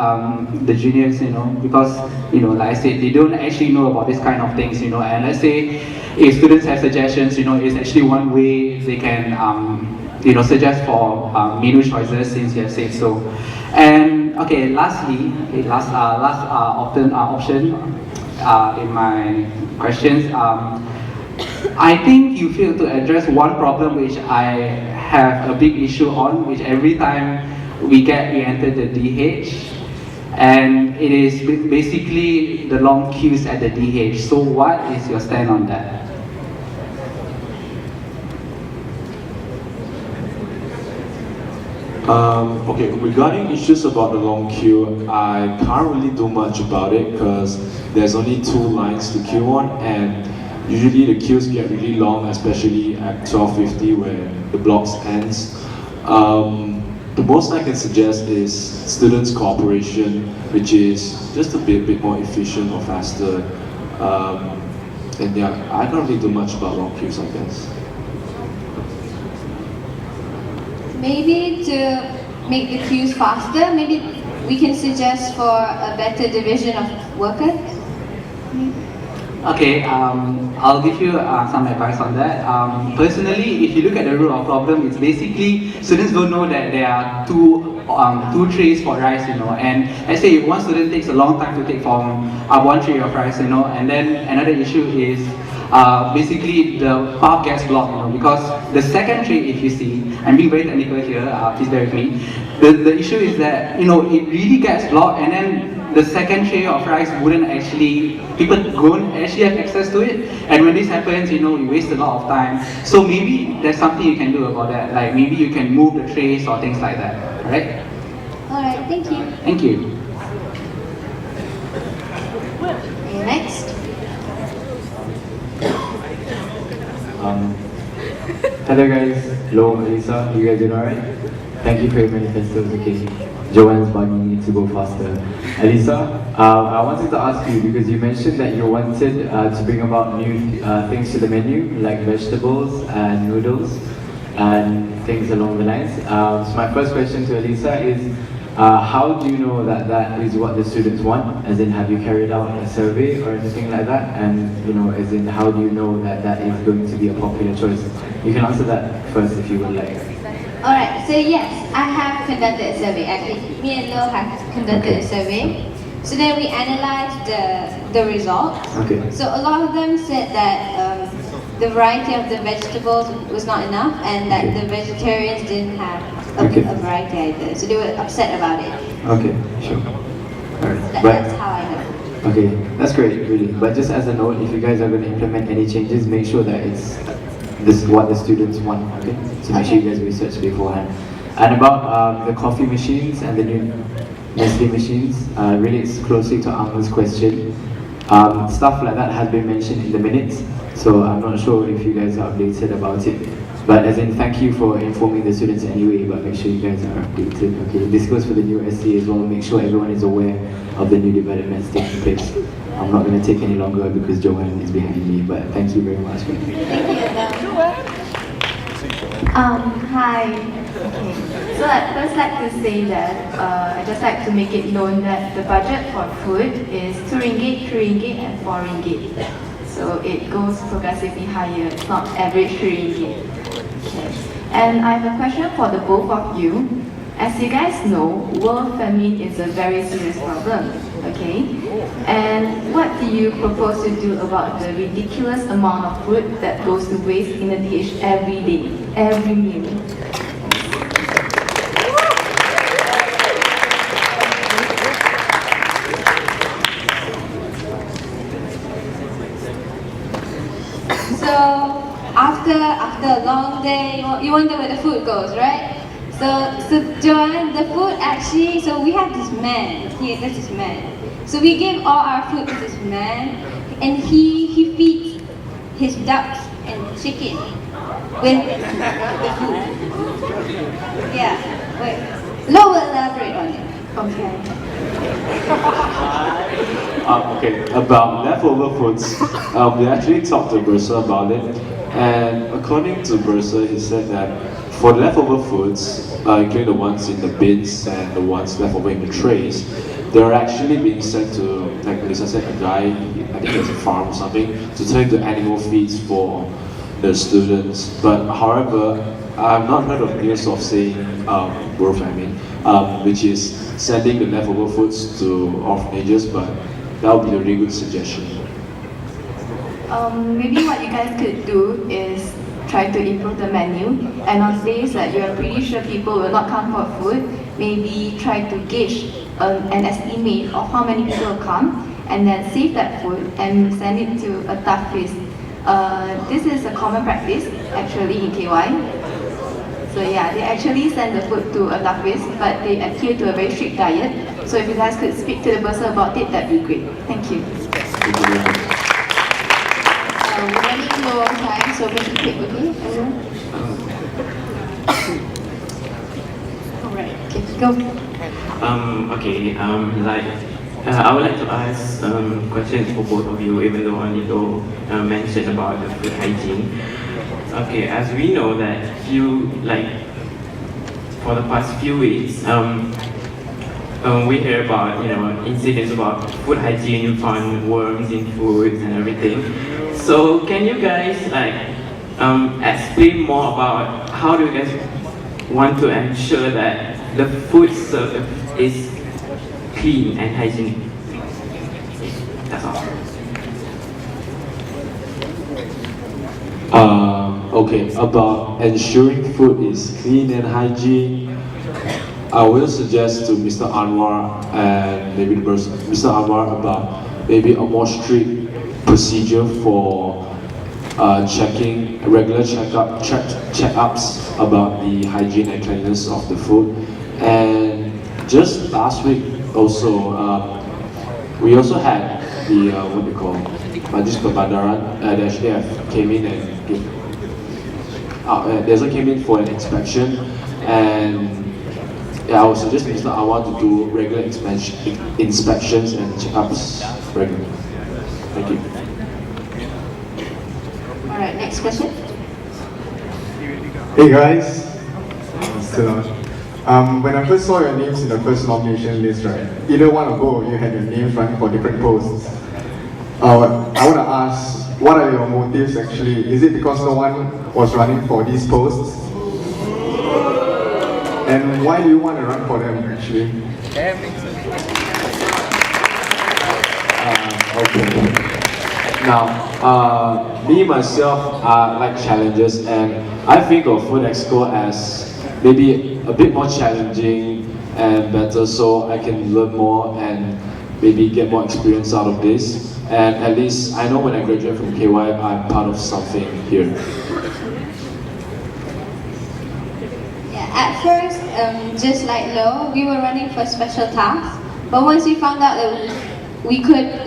the juniors, because, like I said, they don't actually know about this kind of things, and let's say if students have suggestions, it's actually one way they can, suggest for menu choices since you have said so. And okay, lastly, last option in my questions. I think you failed to address one problem which I have a big issue on, which every time we enter the DH, and it is basically the long queues at the DH. So what is your stand on that? Okay, regarding issues about the long queue, I can't really do much about it because there's only 2 lines to queue on, and usually the queues get really long, especially at 12:50 where the blocks ends. The most I can suggest is students' cooperation, which is just a bit more efficient or faster. And yeah, I can't really do much about long queues, I guess. Maybe to make the queues faster, maybe we can suggest for a better division of workers. Okay, I'll give you some advice on that. Personally, if you look at the root of problem, it's basically students don't know that there are two trays for rice, and let's say if one student takes a long time to take from one tray of rice, and then another issue is basically the path gets blocked, because the second tray, if you see, I'm being very technical here, please bear with me, the issue is that, it really gets blocked, and then the second tray of rice wouldn't actually, people don't actually have access to it, and when this happens, you waste a lot of time. So maybe there's something you can do about that, like maybe you can move the trays or things like that, alright? Alright, thank you. Thank you. Okay, next. Hello guys, hello Elisa, you guys doing alright? Thank you for your manifestos, okay. Joanne's bugging me to go faster. Elisa, I wanted to ask you, because you mentioned that you wanted to bring about new things to the menu, like vegetables and noodles and things along the lines. So my first question to Elisa is, how do you know that that is what the students want? As in, have you carried out a survey or anything like that? And, as in, how do you know that that is going to be a popular choice? You can answer that first if you would like. Alright, so yes, I have conducted a survey. Actually, me and Lo have conducted a survey. So then we analyzed the results. Okay. So a lot of them said that the variety of the vegetables was not enough, and that the vegetarians didn't have a variety either. So they were upset about it. Okay, sure. Alright. That's how I know. Okay, that's great, really. But just as a note, if you guys are going to implement any changes, make sure that this is what the students want, okay? So make sure you guys research beforehand. And about the coffee machines and the new Nestle machines, relates closely to Ang's question. Stuff like that has been mentioned in the minutes, so I'm not sure if you guys are updated about it. But as in, thank you for informing the students anyway, but make sure you guys are updated, okay? This goes for the new SC as well, make sure everyone is aware of the new developments taking place. I'm not going to take any longer because Joanne is behind me, but thank you very much. Hi. Okay. So I'd first like to say that I'd just like to make it known that the budget for food is 2 ringgit, 3 ringgit and 4 ringgit. So it goes progressively higher, it's not average 3 ringgit. Okay. And I have a question for the both of you. As you guys know, world famine is a very serious problem, okay? And what do you propose to do about the ridiculous amount of food that goes to waste in a dish every day, every meal? So after a long day, you wonder where the food goes, right? So Joanne, the food actually, so we have this man, there's this man. So we give all our food to this man, and he feeds his ducks and chicken with the food. Yeah, wait. Lo will elaborate on it. Okay. Okay, about leftover foods, we actually talked to Bursa about it, and according to Bursa, he said that for leftover foods, including the ones in the bins and the ones left over in the trays, they're actually being sent to, like Lisa said, a guy, I think it's a farm or something, to turn into animal feeds for the students. But however, I've not heard of news of saying world famine, which is sending the leftover foods to orphanages, but that would be a really good suggestion. Maybe what you guys could do is try to improve the menu, and on days that you are pretty sure people will not come for food, maybe try to gauge an estimate of how many people will come, and then save that food and send it to a tough feast. This is a common practice actually in KY. So yeah, they actually send the food to a tough feast, but they adhere to a very strict diet. So if you guys could speak to the person about it, that'd be great. Thank you. We're running low on time, so we should take, okay, everyone? Alright, okay, go. I would like to ask questions for both of you, even though Anito mentioned about the food hygiene. Okay, as we know that for the past few weeks, we hear about incidents about food hygiene. You found worms in foods and everything. So can you guys explain more about how do you guys want to ensure that the food served is clean and hygienic? That's all. Okay, about ensuring food is clean and hygiene, I will suggest to Mr. Anwar and maybe Mr. Anwar about maybe a more strict procedure for checking regular checkups about the hygiene and cleanliness of the food. And just last week also, we also had the what do you call Majlis Perbandaran. They actually came in and they also came in for an inspection, and yeah, I would suggest Mr. Anwar to do regular inspections and checkups regularly. Thank you. Alright, next question. Hey guys, when I first saw your names in the first nomination list, right, either one or both of you had your names running for different posts. I want to ask, what are your motives actually? Is it because no one was running for these posts? And why do you want to run for them actually? Okay. Now, me myself, I like challenges, and I think of Food Exco as maybe a bit more challenging and better, so I can learn more and maybe get more experience out of this. And at least I know when I graduate from KYUEM, I'm part of something here. Yeah, at first, just like Lo, we were running for special tasks, but once we found out that we could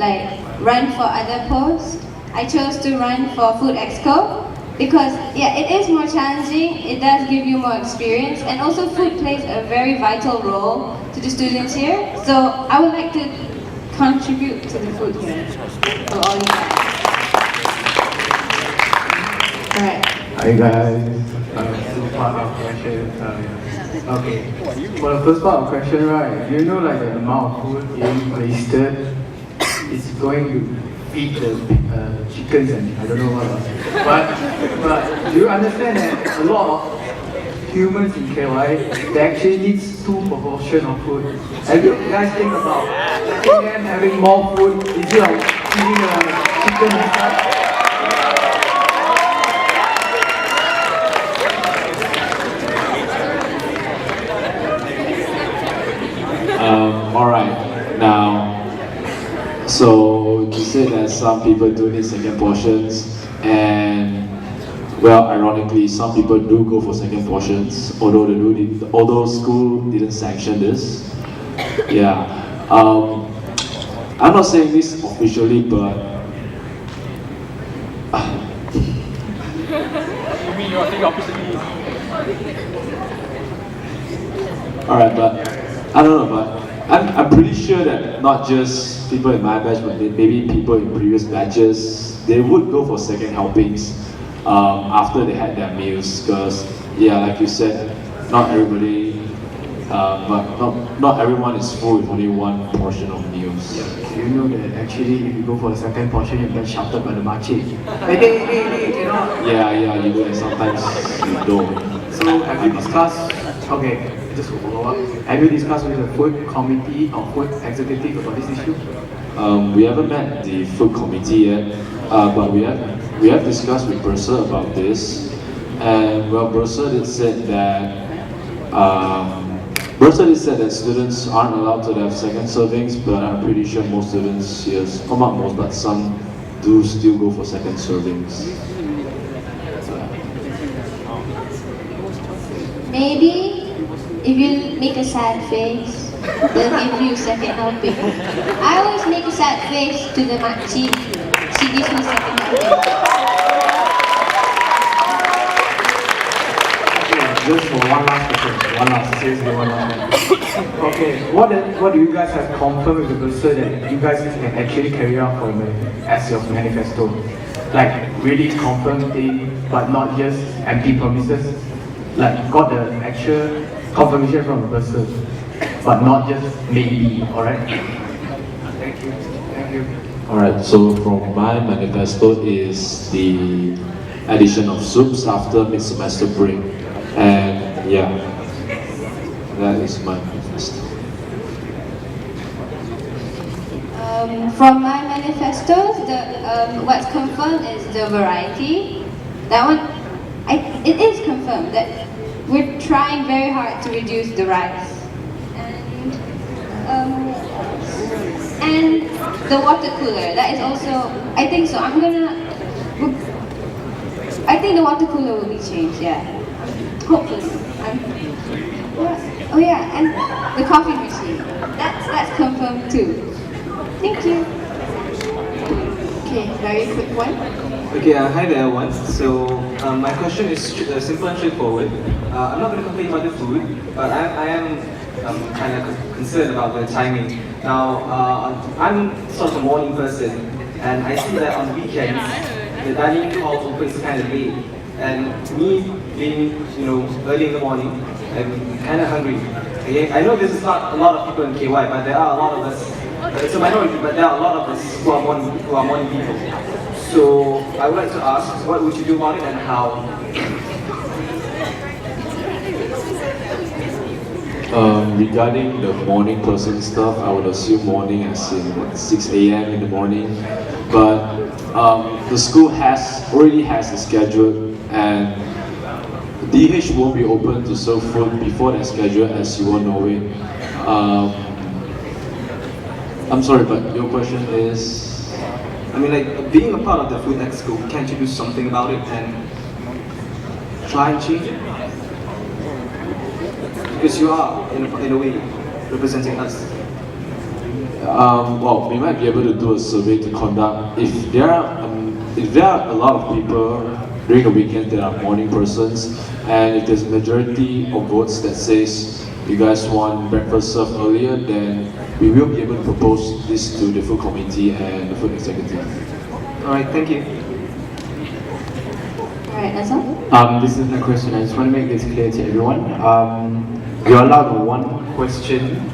run for other posts, I chose to run for Food Exco because yeah, it is more challenging, it does give you more experience, and also food plays a very vital role to the students here. So I would like to contribute to the food here for all you guys. Alright. Hi guys. Two part of question. Okay. For the first part of question, right? Do you know the amount of food being wasted is going to feed the chickens and I don't know what else. But do you understand that a lot of humans in KY, they actually need 2 proportion of food. Have you guys think about letting them having more food instead of feeding a chicken and stuff? Alright, now, so you said that some people do need second portions, and well, ironically, some people do go for second portions, although school didn't sanction this. Yeah, I'm not saying this officially, but alright, but I don't know, but I'm pretty sure that not just people in my batch, but maybe people in previous batches, they would go for second helpings after they had their meals. Because, yeah, like you said, not everybody, not everyone is full with only 1 portion of meals. Yeah, you know that actually if you go for a second portion, you get shouted by the makcik. Hey, you know? Yeah, you do, and sometimes you don't. So have you discussed, okay, just to follow up, have you discussed with the food committee or food executive about this issue? We haven't met the food committee yet, but we have discussed with Bursa about this, and well, Bursa did said that students aren't allowed to have second servings, but I'm pretty sure most students, yes, or not most, but some do still go for second servings. Maybe if you make a sad face, they'll give you second helping. I always make a sad face to the makcik. She gives me second helping. Just for one last question, seriously one last one. Okay, what do you guys have confirmed with the Bursa that you guys can actually carry out for as your manifesto? Like really confirmed thing, but not just empty promises? Like got the actual confirmation from the Bursa, but not just maybe, alright? Thank you. Alright, so from my manifesto is the addition of soups after mid-semester break. And yeah, that is my manifesto. From my manifesto, what's confirmed is the variety. That one, it is confirmed that we're trying very hard to reduce the rice. And the water cooler, that is also, I think so. I think the water cooler will be changed, yeah. Hopefully. Oh yeah, and the coffee machine. That's confirmed too. Thank you. Okay, very quick one. Okay, hi there everyone. So my question is simple and straightforward. I'm not going to complain about the food, but I am kind of concerned about the timing. Now, I'm sort of a morning person, and I see that on weekends, the dining hall opens kind of late. And me being, early in the morning, I'm kind of hungry. Okay? I know this is not a lot of people in KY, but there are a lot of us. It's a minority, but there are a lot of us who are morning people. So I would like to ask, what would you do about it and how? Regarding the morning person stuff, I would assume morning as in 6 a.m. in the morning. But the school already has a schedule, and DH won't be open to serve food before that schedule, as you all know it. I'm sorry, but your question is? I mean, like, being a part of the food exco, can't you do something about it and try and change it? Because you are, in a way, representing us. Well, we might be able to do a survey to conduct. If there are a lot of people during the weekend that are morning persons, and if there's a majority of votes that says you guys want breakfast served earlier, then we will be able to propose this to the food committee and the food executive. Alright, thank you. Alright, that's all. This is my question. I just want to make this clear to everyone. You're allowed one question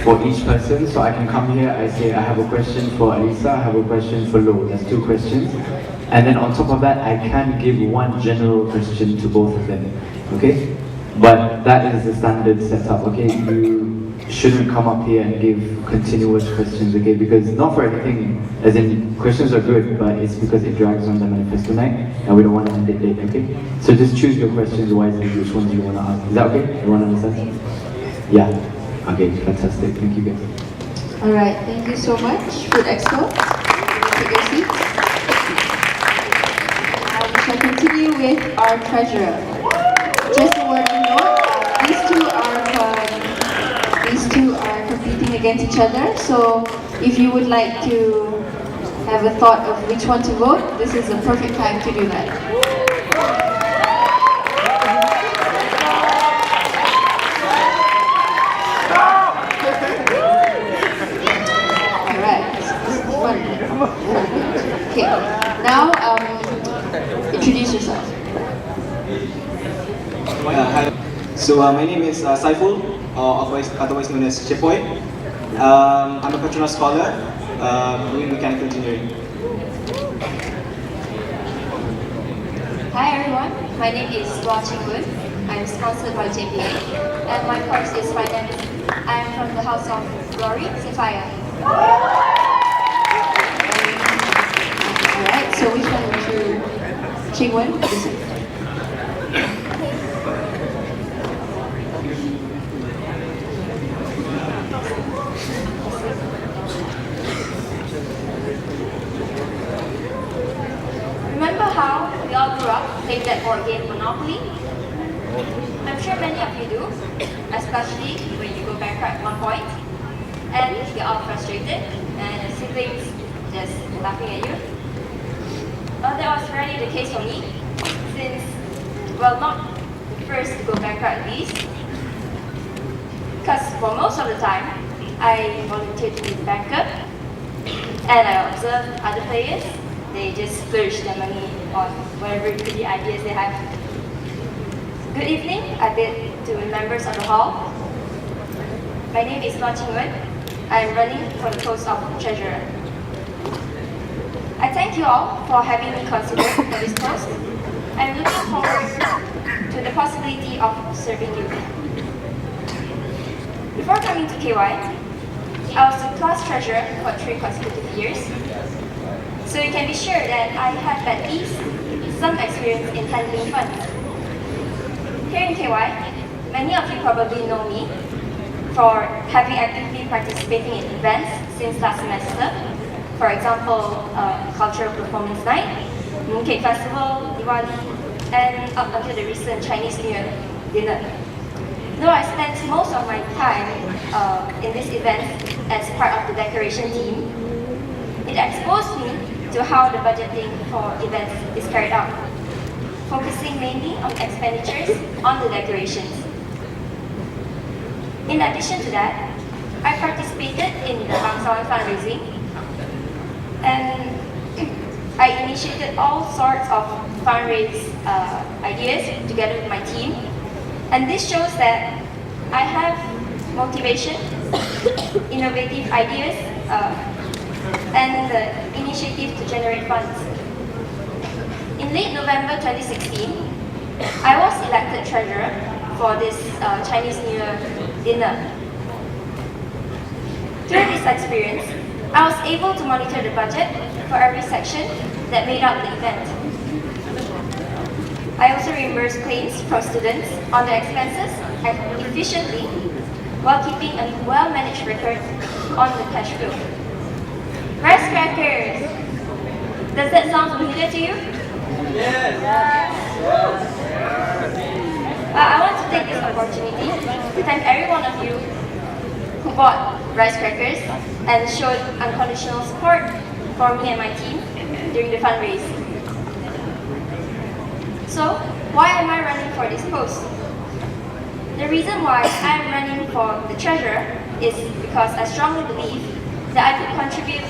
for each person. So I can come here, I say I have a question for Alisa, I have a question for Lo. That's 2 questions. And then on top of that, I can give one general question to both of them. Okay? But that is the standard setup, okay? You shouldn't come up here and give continuous questions, okay? Because not for anything, as in questions are good, but it's because it drags on the manifesto night and we don't want to end it late, okay? So just choose your questions wisely, which ones you want to ask. Is that okay? Everyone understand? Yeah. Okay, fantastic. Thank you guys. Alright, thank you so much, Food Expo. Take your seats. We shall continue with our treasurer. Just a word of note, these two are competing against each other, so if you would like to have a thought of which one to vote, this is the perfect time to do that. Okay, now introduce yourself. So my name is Saiful, otherwise known as Chepoy. I'm a Petronas scholar doing mechanical engineering. Hi everyone, my name is Wah Ching-Gun. I'm sponsored by JPA and my course is finance. I am from the House of Glory, Sophia. Alright, so which one would you, Ching-Wen? Remember how we all grew up playing that board game Monopoly? I'm sure many of you do, especially when you go bankrupt at one point and you get all frustrated and your siblings just laughing at you. Well, that was rarely the case for me, since, well, not the first to go bankrupt at least, because for most of the time, I volunteered to be the banker, and I observed other players. They just splurge their money on whatever pretty ideas they have. Good evening, I bid to members of the hall. My name is Wah Ching-Wen. I am running for the post of treasurer. I thank you all for having me considered for this post. I'm looking forward to the possibility of serving you. Before coming to KY, I was the class treasurer for 3 consecutive years. So you can be sure that I have at least some experience in handling funds. Here in KY, many of you probably know me for having actively participating in events since last semester. For example, Cultural Performance Night, Mooncake Festival, Diwali, and up until the recent Chinese New Year dinner. Though I spent most of my time in this event as part of the decoration team, it exposed me to how the budgeting for events is carried out, focusing mainly on expenditures on the decorations. In addition to that, I participated in the Bangsawan fundraising, and I initiated all sorts of fundraise ideas together with my team, and this shows that I have motivation, innovative ideas, and the initiative to generate funds. In late November 2016, I was elected treasurer for this Chinese New Year dinner. Through this experience, I was able to monitor the budget for every section that made up the event. I also reimbursed claims from students on their expenses efficiently while keeping a well-managed record on the cash flow. Rice crackers! Does that sound familiar to you? Yes! I want to take this opportunity to thank every one of you who bought rice crackers and showed unconditional support for me and my team during the fundraise. So, why am I running for this post? The reason why I am running for the treasurer is because I strongly believe that I could contribute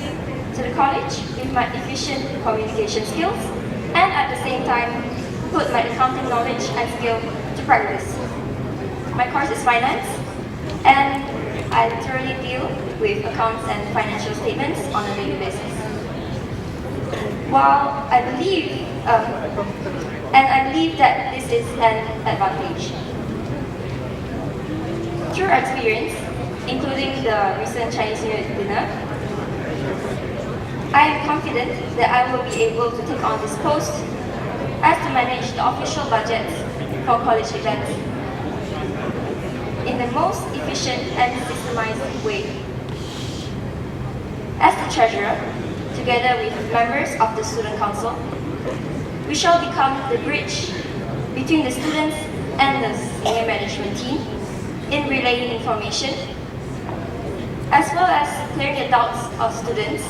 to the college with my efficient communication skills and at the same time put my accounting knowledge and skill to practice. My course is finance, and I literally deal with accounts and financial statements on a daily basis. While I believe, that this is an advantage. Through our experience, including the recent Chinese New Year dinner, I am confident that I will be able to take on this post as to manage the official budgets for college events in the most efficient and systemized way. As the treasurer, together with members of the student council, we shall become the bridge between the students and the senior management team in relaying information, as well as clearing the doubts of students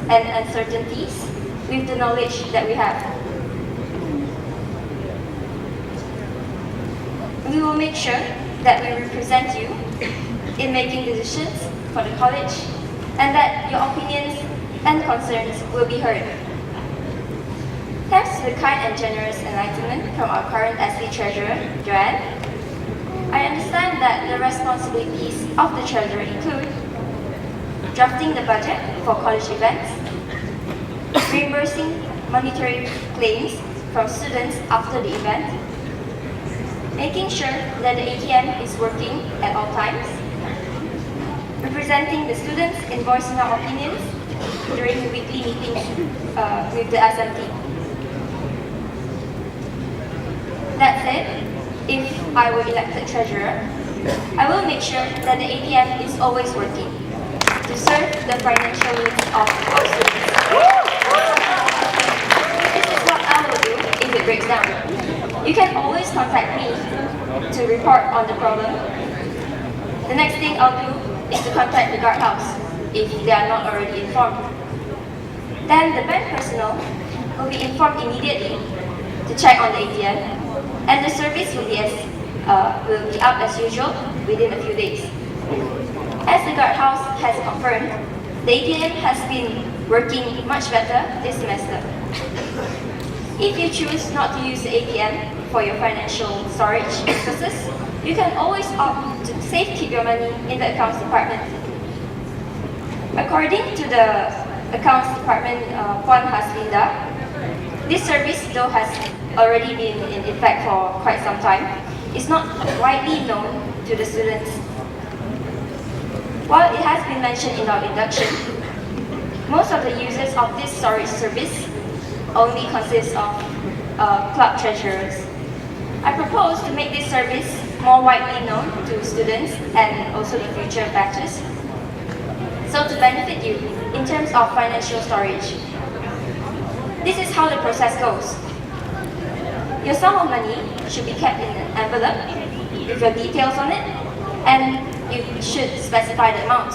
and uncertainties with the knowledge that we have. We will make sure that we represent you in making decisions for the college and that your opinions and concerns will be heard. Thanks to the kind and generous enlightenment from our current SC Treasurer, Joanne, I understand that the responsibilities of the Treasurer include drafting the budget for college events, reimbursing monetary claims from students after the event, making sure that the ATM is working at all times, representing the students in voicing our opinions during the weekly meetings with the SMT. That said, if I were elected treasurer, I will make sure that the ATM is always working to serve the financial needs of our students. This is what I will do if it breaks down. You can always contact me to report on the problem. The next thing I'll do is to contact the guardhouse if they are not already informed. Then the bank personnel will be informed immediately to check on the ATM, and the service will be up as usual within a few days. As the guardhouse has confirmed, the ATM has been working much better this semester. If you choose not to use the ATM for your financial storage purposes, you can always opt to keep your money in the accounts department. According to the accounts department Puan Haslinda, this service, though has already been in effect for quite some time, is not widely known to the students. While it has been mentioned in our induction, most of the users of this storage service only consist of club treasurers. I propose to make this service more widely known to students and also the future batches, so to benefit you in terms of financial storage. This is how the process goes. Your sum of money should be kept in an envelope with your details on it, and you should specify the amount.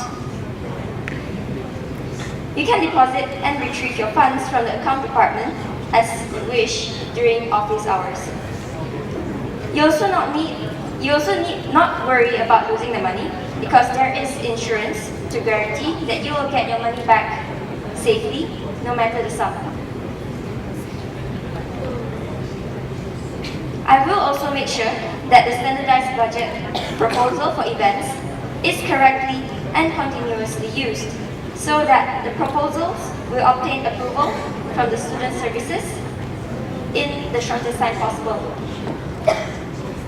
You can deposit and retrieve your funds from the account department as you wish during office hours. You also need not worry about losing the money, because there is insurance to guarantee that you will get your money back safely, no matter the sum. I will also make sure that the standardized budget proposal for events is correctly and continuously used, so that the proposals will obtain approval from the student services in the shortest time possible.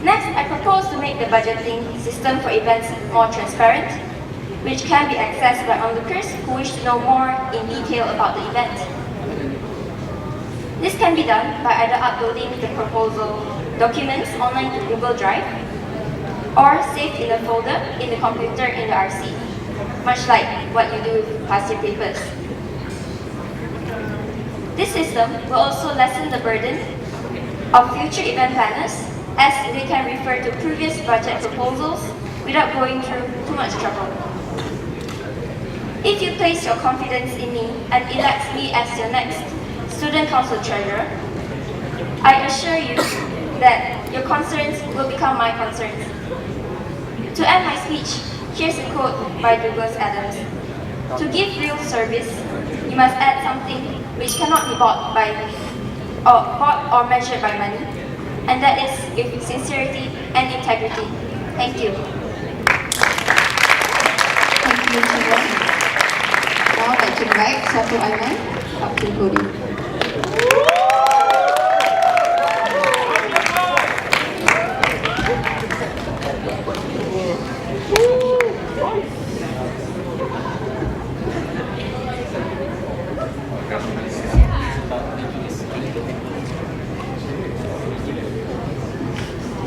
Next, I propose to make the budgeting system for events more transparent, which can be accessed by onlookers who wish to know more in detail about the event. This can be done by either uploading the proposal documents online to Google Drive, or saved in a folder in the computer in the RC, much like what you do with past year papers. This system will also lessen the burden of future event planners, as they can refer to previous budget proposals without going through too much trouble. If you place your confidence in me and elect me as your next Student Council Treasurer, I assure you that your concerns will become my concerns. To end my speech, here's a quote by Douglas Adams. To give real service, you must add something which cannot be bought or measured by money, and that is with sincerity and integrity. Thank you. Thank you, Children. Now I'd like to invite Satu Aiman up to the podium.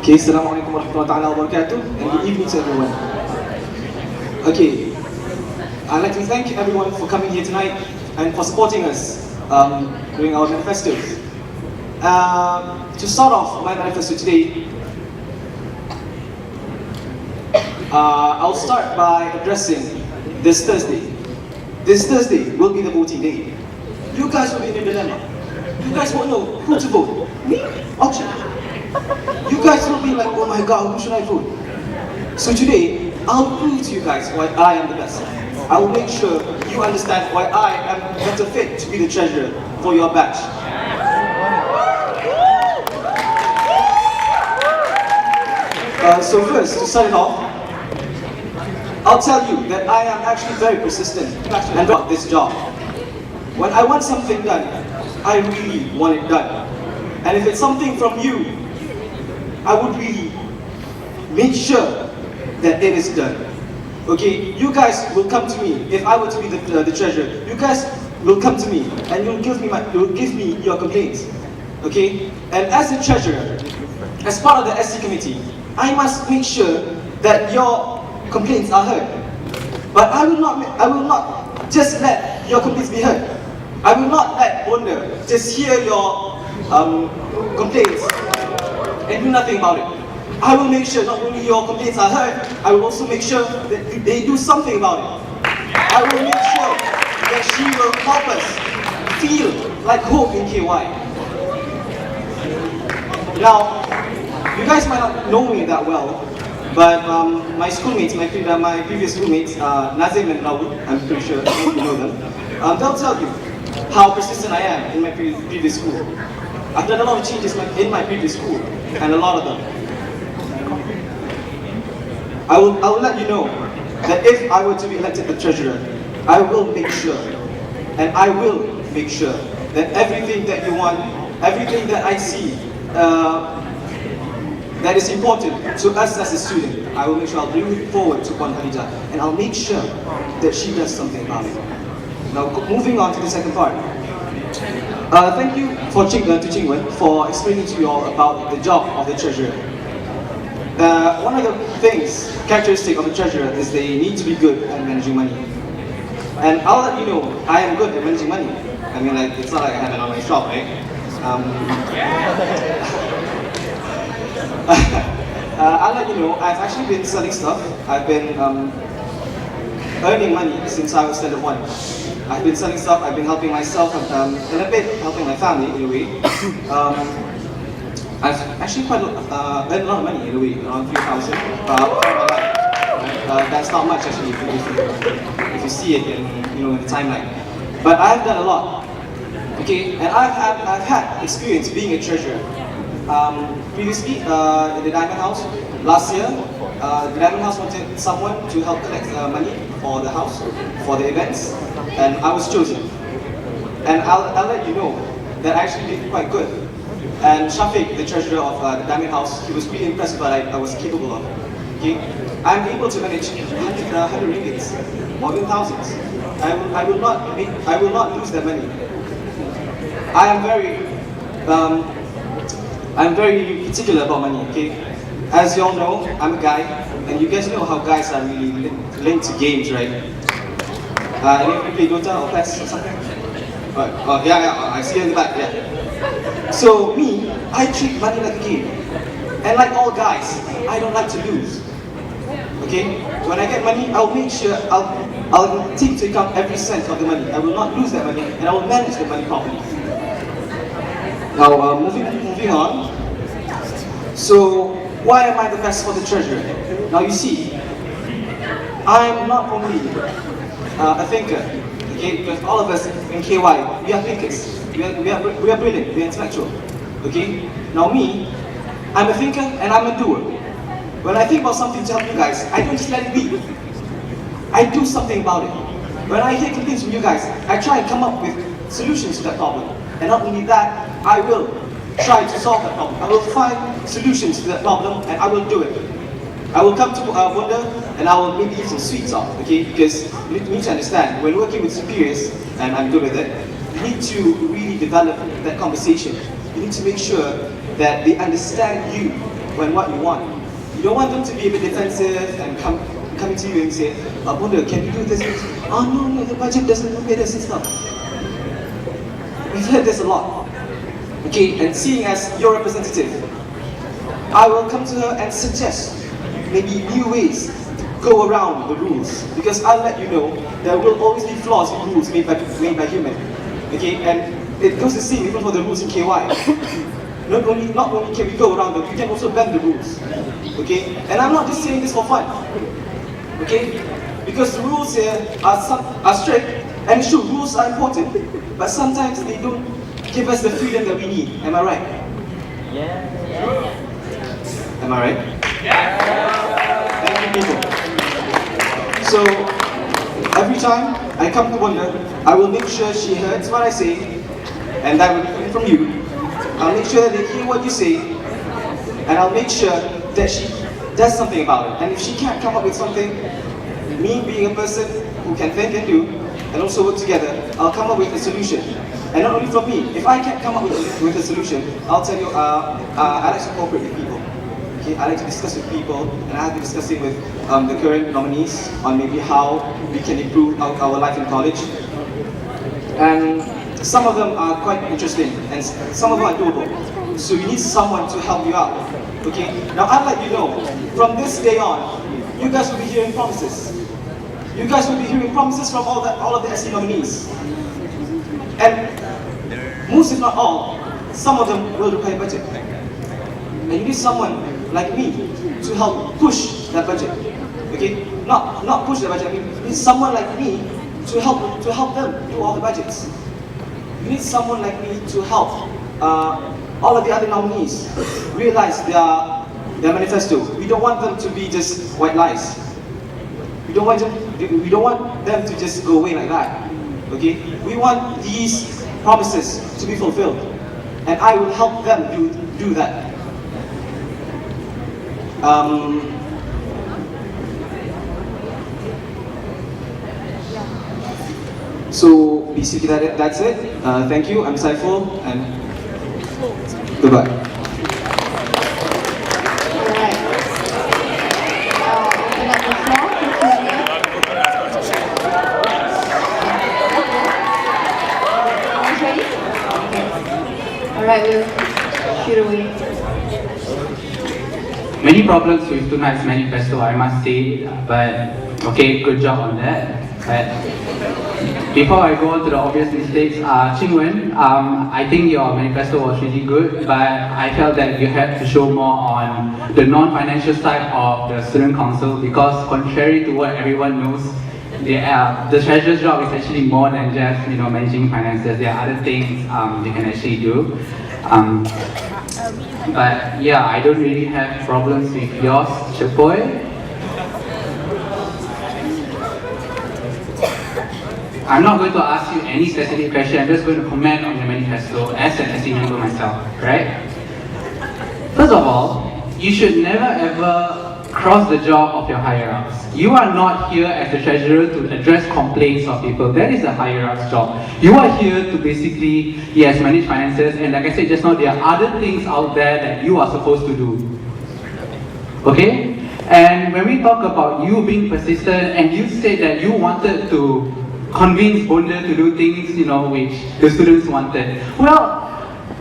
Okay, Assalamualaikum warahmatullahi wabarakatuh, and good evening to everyone. Okay, I'd like to thank everyone for coming here tonight and for supporting us during our manifestos. To start off my manifesto today, I'll start by addressing this Thursday. This Thursday will be the voting day. You guys will be in a dilemma. You guys won't know who to vote. Me? Option. You guys will be like, oh my god, who should I vote? So today, I'll prove to you guys why I am the best. I will make sure you understand why I am better fit to be the treasurer for your batch. So first, to start it off, I'll tell you that I am actually very persistent and about this job. When I want something done, I really want it done. And if it's something from you, I would really make sure that it is done. Okay, you guys will come to me. If I were to be the treasurer, you guys will come to me and you'll give me your complaints. Okay, and as the treasurer, as part of the SC committee, I must make sure that your complaints are heard. But I will not just let your complaints be heard. I will not let Wonder just hear your complaints and do nothing about it. I will make sure not only your complaints are heard, I will also make sure that they do something about it. I will make sure that she will help us feel like hope in KY. Now, you guys might not know me that well, but my schoolmates, my previous schoolmates, Nazim and Raul, I'm pretty sure you know them, they'll tell you how persistent I am in my previous school. I've done a lot of changes in my previous school, and a lot of them. I will let you know that if I were to be elected the treasurer, I will make sure, and I will make sure that everything that you want, everything that I see that is important to us as a student, I will make sure I'll bring it forward to Puan Khadija, and I'll make sure that she does something about it. Now, moving on to the second part. Thank you to Chingwen for explaining to you all about the job of the treasurer. One of the characteristic of the treasurer is they need to be good at managing money. And I'll let you know, I am good at managing money. I mean, like, it's not like I have an online shop, right? I'll let you know, I've actually been selling stuff. I've been earning money since I was standard 1. I've been selling stuff, I've been helping myself, and a bit helping my family in a way. I've actually earned a lot of money in a way, around 3,000 that's not much actually if you see it in the timeline. But I've done a lot. Okay, and I've had experience being a treasurer. Previously, in the Diamond House, last year, the Diamond House wanted someone to help collect money for the house, for the events, and I was chosen. And I'll let you know that I actually did quite good. And Shafiq, the treasurer of the Diamond House, he was really impressed with what I was capable of. Okay, I'm able to manage 100 ringgits, or even thousands. I will not lose that money. I'm very particular about money, okay? As you all know, I'm a guy, and you guys know how guys are really linked to games, right? Any of you play Dota or PES or something? Yeah, I see you in the back, yeah. So me, I treat money like a game. And like all guys, I don't like to lose. Okay? When I get money, I'll make sure I'll take into account every cent of the money. I will not lose that money, and I will manage the money properly. Now, moving on. So, why am I the best for the treasurer? Now, you see, I'm not only a thinker, okay? Because all of us in KY, we are thinkers. We are brilliant. We are intellectual, okay? Now, me, I'm a thinker and I'm a doer. When I think about something to help you guys, I don't just let it be. I do something about it. When I hear complaints from you guys, I try and come up with solutions to that problem. And not only that, I will try to solve that problem. I will find solutions to that problem and I will do it. I will come to Wonder and I will maybe eat some sweets off, okay? Because you need to understand, when working with superiors, and I'm good with it, you need to really develop that conversation. You need to make sure that they understand you when what you want. You don't want them to be a bit defensive and coming to you and say, Bonda, can you do this? Oh no, the budget doesn't look at this and stuff. We've heard this a lot. Okay, and seeing as your representative, I will come to her and suggest maybe new ways to go around the rules. Because I'll let you know, there will always be flaws in rules made by human. Okay, and it goes the same even for the rules in KY. Not only can we go around them, we can also bend the rules. Okay, and I'm not just saying this for fun. Okay, because the rules here are strict, and it's true, rules are important, but sometimes they don't give us the freedom that we need. Am I right? Yeah. Am I right? Yeah. Thank you, people. So every time I come to Wonder, I will make sure she hears what I say, and that will be coming from you. I'll make sure that they hear what you say, and I'll make sure that she does something about it. And if she can't come up with something, me being a person who can think and do, and also work together, I'll come up with a solution. And not only from me, if I can't come up with a solution, I'll tell you, I like to cooperate with people. Okay, I like to discuss with people, and I have been discussing with the current nominees on maybe how we can improve our life in college. And some of them are quite interesting, and some of them are doable. So you need someone to help you out. Okay? Now I'd like you to know, from this day on, you guys will be hearing promises. You guys will be hearing promises from all of the SE nominees. And most if not all, some of them will require budget. And you need someone like me to help push that budget. Okay? Not push the budget, I mean, you need someone like me to help them do all the budgets. You need someone like me to help all of the other nominees realize their manifesto. We don't want them to be just white lies. We don't want them to just go away like that. Okay? We want these promises to be fulfilled, and I will help them do that. So basically that's it. Thank you. I'm Saiful, and goodbye. Alright, we'll shoot away. Many problems with tonight's manifesto, I must say, but okay, good job on that. But before I go on to the obvious mistakes, Qingwen, I think your manifesto was really good, but I felt that you had to show more on the non-financial side of the student council, because contrary to what everyone knows, the treasurer's job is actually more than just managing finances. There are other things they can actually do. But yeah, I don't really have problems with yours, Chapoy. I'm not going to ask you any specific question, I'm just going to comment on your manifesto as an SE member myself, right? First of all, you should never ever cross the job of your higher-ups. You are not here as the treasurer to address complaints of people. That is the higher-ups job. You are here to basically, yes, manage finances, and like I said just now, there are other things out there that you are supposed to do. Okay? And when we talk about you being persistent, and you said that you wanted to convince Bonda to do things, which the students wanted. Well,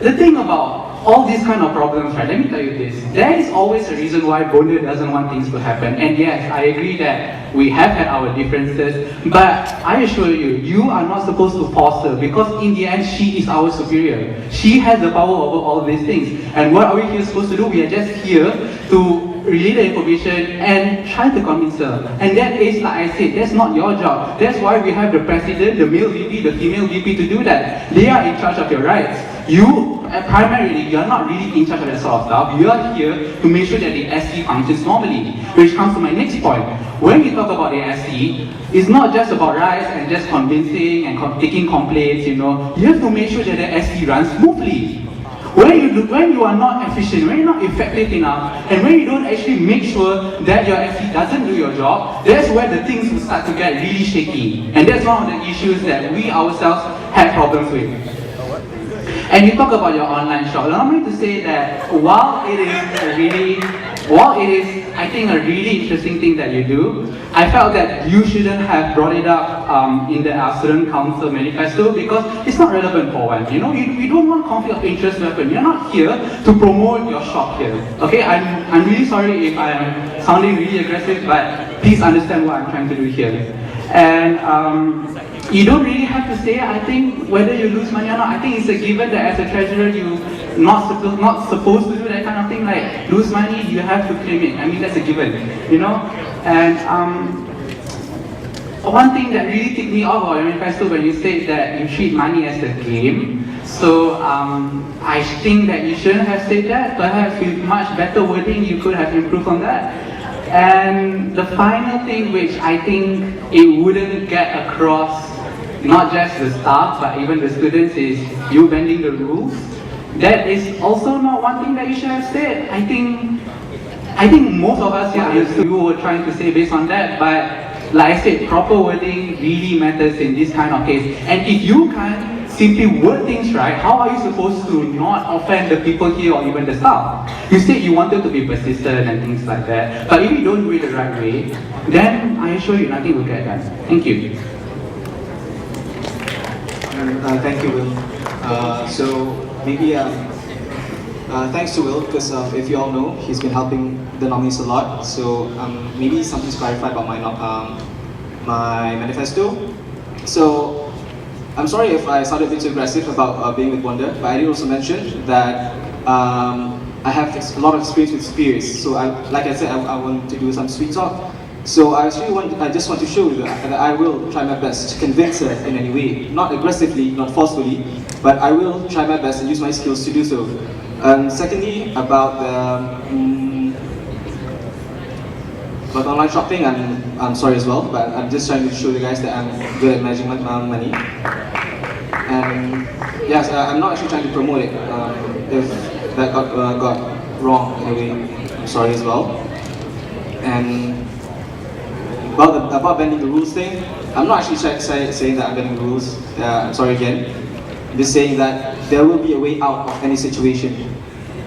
the thing about all these kind of problems, right, let me tell you this. There is always a reason why Bonda doesn't want things to happen. And yes, I agree that we have had our differences, but I assure you, you are not supposed to force her, because in the end, she is our superior. She has the power over all these things. And what are we here supposed to do? We are just here to relay the information and try to convince her. And that is, like I said, that's not your job. That's why we have the president, the male VP, the female VP to do that. They are in charge of your rights. You, primarily, you are not really in charge of that sort of stuff. You are here to make sure that the SE functions normally. Which comes to my next point. When we talk about the SE, it's not just about rights and just convincing and taking complaints, You have to make sure that the SE runs smoothly. When you are not efficient, when you're not effective enough, and when you don't actually make sure that your SE doesn't do your job, that's where the things will start to get really shaky. And that's one of the issues that we ourselves have problems with. And you talk about your online shop. Allow me to say that while it is, I think, a really interesting thing that you do, I felt that you shouldn't have brought it up in the Student Council manifesto because it's not relevant for one. You know, you don't want conflict of interest to happen. You're not here to promote your shop here. Okay, I'm really sorry if I am sounding really aggressive, but please understand what I'm trying to do here. And you don't really have to say, I think, whether you lose money or not. I think it's a given that as a treasurer, you're not supposed to do that kind of thing, like lose money, you have to claim it. I mean, that's a given, you know? And one thing that really ticked me off about your manifesto when you said that you treat money as a game. So I think that you shouldn't have said that. Perhaps with much better wording, you could have improved on that. And the final thing which I think it wouldn't get across, not just the staff but even the students, is you bending the rules. That is also not one thing that you should have said. I think most of us here understood you were trying to say based on that, but like I said, proper wording really matters in this kind of case. And if you can't simply word things right, how are you supposed to not offend the people here or even the staff? You said you wanted to be persistent and things like that, but if you don't do it the right way, then I assure you nothing will get done. Thank you. Thank you, Will. Thanks to Will, because if you all know, he's been helping the nominees a lot. So maybe something's clarified about my manifesto. So I'm sorry if I sounded a bit too aggressive about being with Wonder, but I did also mention that I have a lot of experience with spirits. So like I said, I want to do some sweet talk. So I just want to show you that I will try my best to convince her in any way. Not aggressively, not forcefully, but I will try my best and use my skills to do so. Secondly, about online shopping, I'm sorry as well, but I'm just trying to show you guys that I'm good at managing my money. And yes, I'm not actually trying to promote it. If that got wrong in a way, I'm sorry as well. And about bending the rules thing, I'm not actually saying that I'm bending the rules. I'm sorry again. I'm just saying that there will be a way out of any situation.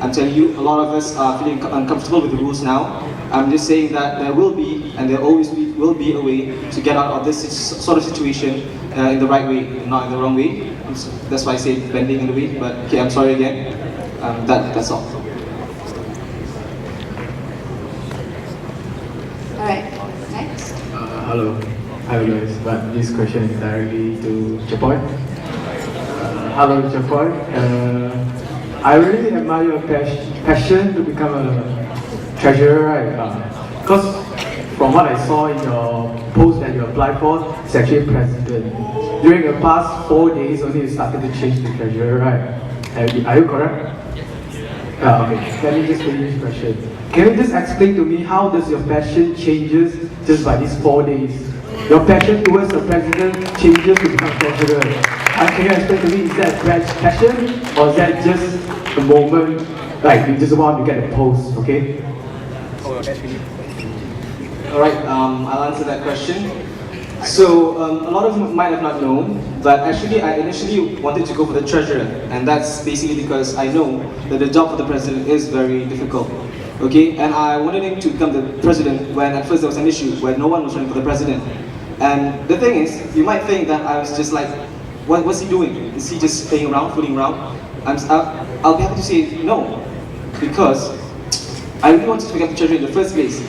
I'm telling you, a lot of us are feeling uncomfortable with the rules now. I'm just saying that there will be, and there always will be a way to get out of this sort of situation in the right way, not in the wrong way. That's why I say bending in the way, but okay, I'm sorry again. That's all. Alright, next. Hello. Hi guys, but this question is directly to Chapoy. Hello Chapoy. I really admire your passion to become a treasurer, right? Because from what I saw in your post that you applied for, it's actually president. During the past 4 days, only you started to change the treasurer, right? Are you correct? Yeah, okay. Let me just finish the question. Can you just explain to me how does your passion changes just by these 4 days? Your passion towards the president changes to become treasurer. Can you explain to me, is that passion or is that just a moment, like you just want to get a post, okay? Alright, I'll answer that question. So, a lot of you might have not known, but actually I initially wanted to go for the treasurer, and that's basically because I know that the job for the president is very difficult. Okay, and I wanted him to become the president when at first there was an issue where no one was running for the president. And the thing is, you might think that I was just like, what's he doing? Is he just playing around, fooling around? I'll be happy to say no, because I really wanted to become the treasurer in the first place.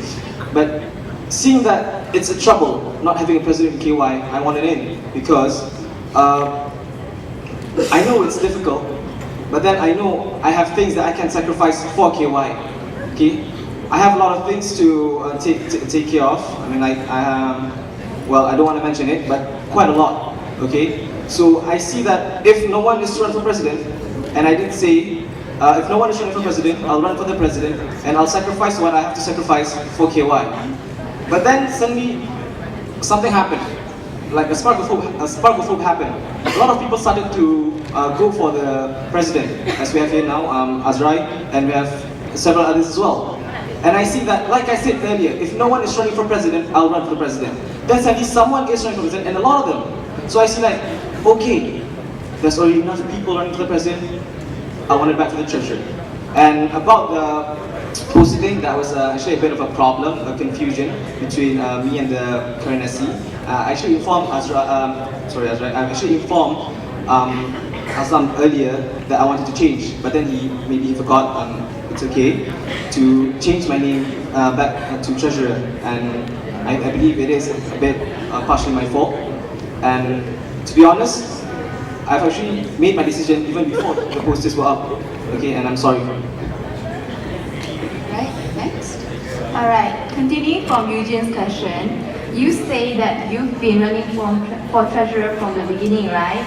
But seeing that it's a trouble not having a president in KY, I wanted in because I know it's difficult, but then I know I have things that I can sacrifice for KY. Okay, I have a lot of things to take care of. I mean, well, I don't want to mention it, but quite a lot. Okay, so I see that if no one is to run for president, and I did say, if no one is running for president, I'll run for the president, and I'll sacrifice what I have to sacrifice for KY. But then suddenly, something happened. Like a spark of hope happened. A lot of people started to go for the president, as we have here now, Azrai, and we have several others as well. And I see that, like I said earlier, if no one is running for president, I'll run for the president. Then suddenly someone is running for president, and a lot of them. So I see like, okay, there's already enough people running for the president. I want it back to the treasurer. And about the posting, that was actually a bit of a problem, a confusion between me and the current SC. I actually informed I actually informed Azam earlier that I wanted to change, but then maybe he forgot. It's okay to change my name back to treasurer, and I believe it is a bit partially my fault. And to be honest, I've actually made my decision even before the posters were up. Okay, and I'm sorry. Right, next. Alright, continuing from Eugene's question, you say that you've been running for treasurer from the beginning, right?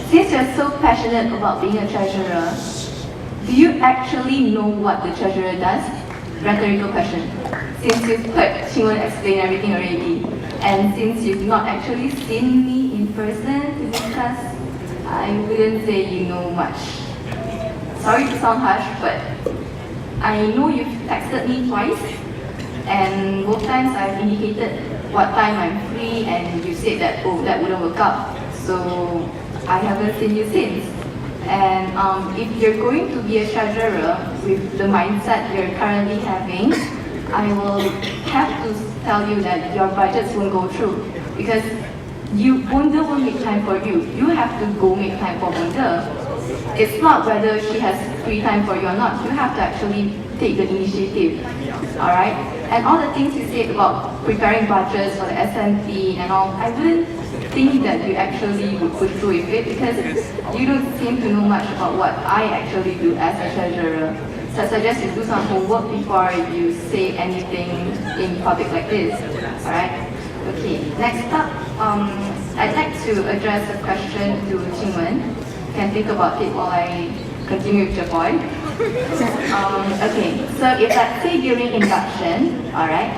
Since you're so passionate about being a treasurer, do you actually know what the treasurer does? Rhetorical question. Since you've heard Chingwen explain everything already, and since you've not actually seen me in person to discuss, I wouldn't say you know much. Sorry to sound harsh, but I know you've texted me twice, and both times I've indicated what time I'm free, and you said that, oh, that wouldn't work out. So I haven't seen you since. And if you're going to be a treasurer with the mindset you're currently having, I will have to tell you that your budgets won't go through, because Bunda won't make time for you. You have to go make time for Bunda. It's not whether she has free time for you or not. You have to actually take the initiative. Alright? And all the things you said about preparing budgets for the SNP and all, I wouldn't think that you actually would push through with it, because you don't seem to know much about what I actually do as a treasurer. So I suggest you do some homework before you say anything in public like this. Alright? Okay, next up, I'd like to address a question to Chingwen. You can think about it while I continue with your boy. Okay, so if let's say during induction, alright,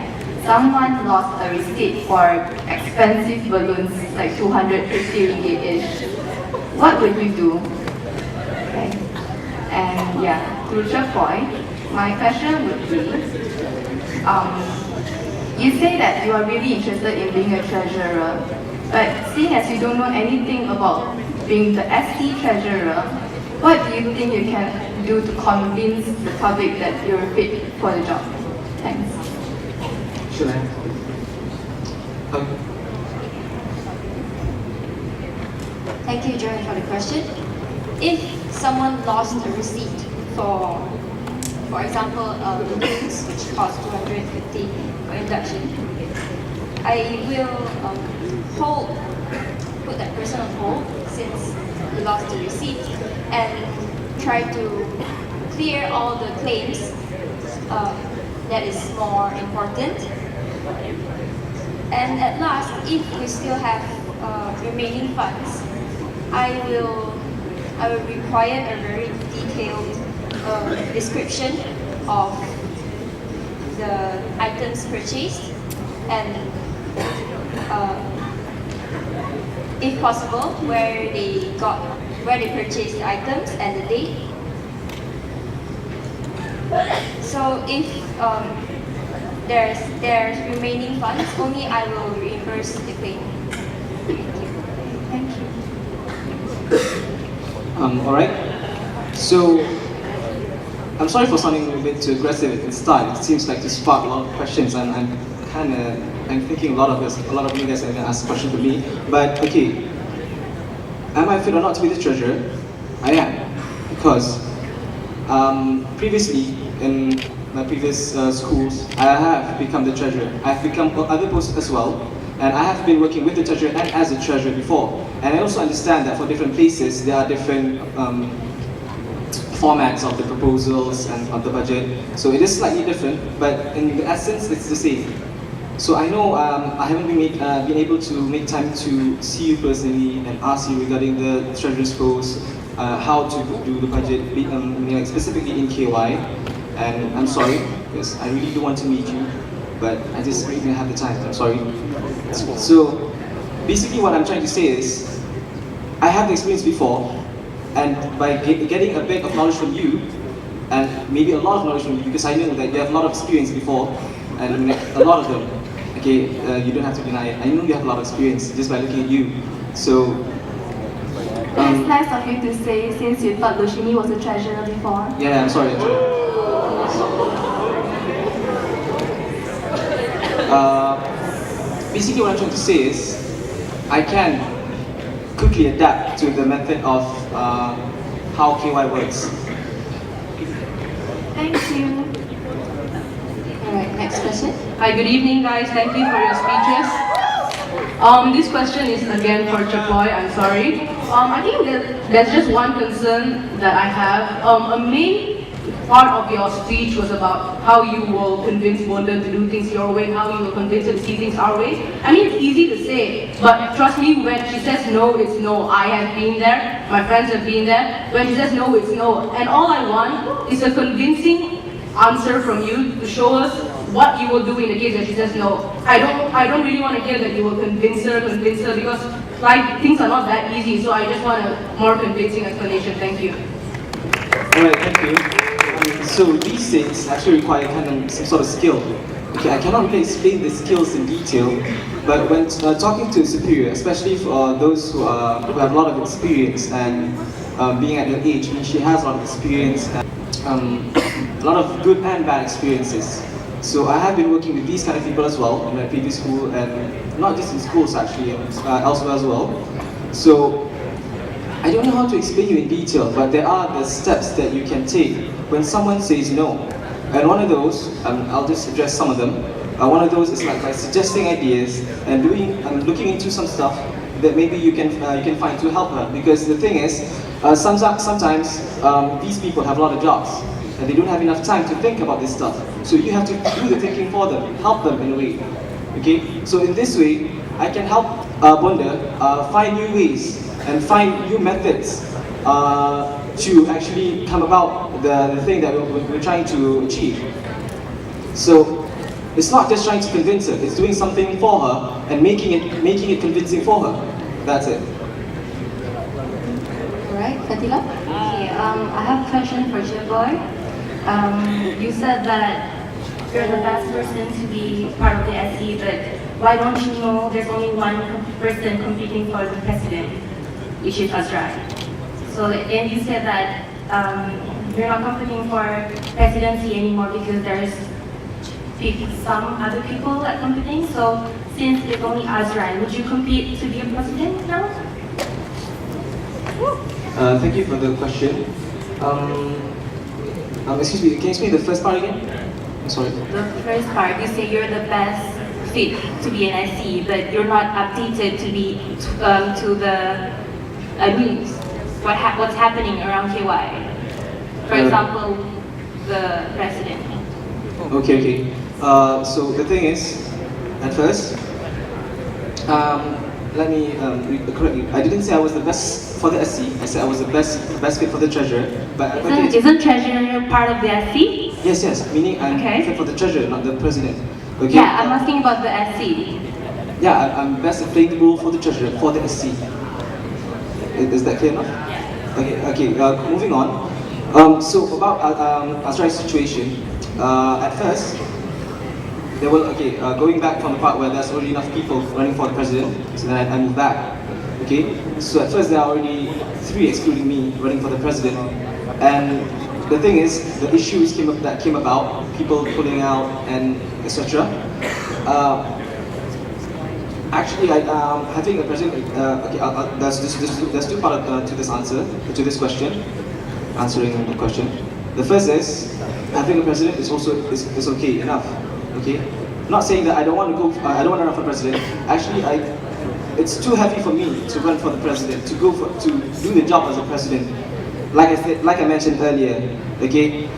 someone lost a receipt for expensive balloons, like 250 ringgit-ish, what would you do? Okay. And yeah, to Chapoy, my question would be, you say that you are really interested in being a treasurer, but seeing as you don't know anything about being the SC treasurer, what do you think you can do to convince the public that you're fit for the job? Thanks. Should I? Thank you, Joanne, for the question. If someone lost a receipt for example, balloons, which cost 250 for induction, I will put that person on hold since he lost the receipt, and try to clear all the claims that is more important. And at last, if we still have remaining funds, I will require a very detailed description of the items purchased, and if possible, where they purchased the items and the date. So if there's remaining funds, only I will reimburse the claim. Thank you. Alright. So I'm sorry for sounding a bit too aggressive at the start. It seems like to spark a lot of questions, and I'm thinking a lot of you guys are going to ask questions to me. But okay, am I fit or not to be the treasurer? I am, because previously in my previous schools, I have become the treasurer. I've become other posts as well, and I have been working with the treasurer and as a treasurer before. And I also understand that for different places, there are different formats of the proposals and of the budget. So it is slightly different, but in the essence, it's the same. So I know I haven't been able to make time to see you personally and ask you regarding the treasurer's post, how to do the budget, specifically in KY. And I'm sorry, because I really do want to meet you, but I just really didn't have the time. I'm sorry. So basically what I'm trying to say is, I have the experience before, and by getting a bit of knowledge from you, and maybe a lot of knowledge from you, because I know that you have a lot of experience before, and a lot of them, okay, you don't have to deny it. I know you have a lot of experience just by looking at you. So It's nice of you to say since you thought Lushini was a treasurer before. Yeah, I'm sorry. Basically what I'm trying to say is, I can quickly adapt to the method of how KY works. Thank you. Alright, next question. Hi, good evening guys. Thank you for your speeches. This question is again for Chapoy, I'm sorry. I think that there's just one concern that I have. A main part of your speech was about how you will convince Bonda to do things your way, how you will convince her to see things our way. I mean, it's easy to say, but trust me, when she says no, it's no. I have been there, my friends have been there. When she says no, it's no. And all I want is a convincing answer from you to show us what you will do in the case that she says no. I don't really want to hear that you will convince her, because like things are not that easy. So I just want a more convincing explanation. Thank you. Alright, thank you. So these things actually require kind of some sort of skill. Okay, I cannot really explain the skills in detail, but when talking to a superior, especially for those who have a lot of experience and being at your age, I mean, she has a lot of experience and a lot of good and bad experiences. So I have been working with these kind of people as well in my previous school, and not just in schools actually, elsewhere as well. So I don't know how to explain you in detail, but there are the steps that you can take when someone says no. And one of those, I'll just address some of them. One of those is like by suggesting ideas and looking into some stuff that maybe you can find to help her. Because the thing is, sometimes these people have a lot of jobs and they don't have enough time to think about this stuff. So you have to do the thinking for them, help them in a way. Okay? So in this way, I can help Bonda find new ways and find new methods to actually come about the thing that we're trying to achieve. So it's not just trying to convince her, it's doing something for her and making it convincing for her. That's it. Alright, Fatila? Okay, I have a question for Chapoy. You said that you're the best person to be part of the SE, but why don't you know there's only one person competing for the president, which is Azrai? So, and you said that you're not competing for presidency anymore because there's some other people that are competing. So, since it's only Azrai, would you compete to be a president now? Thank you for the question. Excuse me, can you explain the first part again? I'm sorry. The first part, you say you're the best fit to be an SE, but you're not updated to be to the news. What's happening around KY? For example, the president. Okay. So the thing is, at first, let me correct you. I didn't say I was the best for the SC. I said I was the best fit for the treasurer. But Isn't treasurer part of the SC? Yes. Meaning I'm fit for the treasurer, not the president. Okay. Yeah, I'm asking about the SC. Yeah, I'm best at playing the role for the treasurer for the SC. Is that clear enough? Okay. Moving on. So about Azrai's situation. At first, there were going back from the part where there's already enough people running for the president. So then I moved back. Okay. So at first there are already 3, excluding me, running for the president. And the thing is, the issues that came about, people pulling out and etc. Actually, having a president. There's 2 parts to this answer, to this question. Answering the question. The first is having a president is okay enough. Okay, not saying that I don't want to go. I don't want to run for president. Actually, it's too heavy for me to run for the president, to do the job as a president. Like I mentioned earlier. Okay,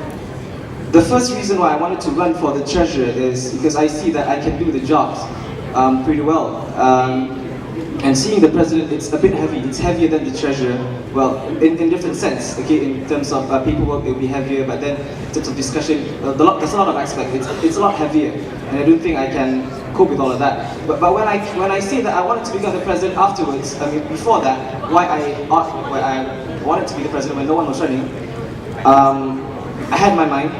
the first reason why I wanted to run for the treasurer is because I see that I can do the jobs pretty well. And seeing the president, it's a bit heavy. It's heavier than the treasurer. Well, in different sense. Okay, in terms of paperwork, it will be heavier. But then, in terms of discussion, there's a lot of aspects. It's a lot heavier, and I don't think I can cope with all of that. But when I say that I wanted to become the president afterwards, I mean before that, why I wanted to be the president when no one was running, I had in my mind,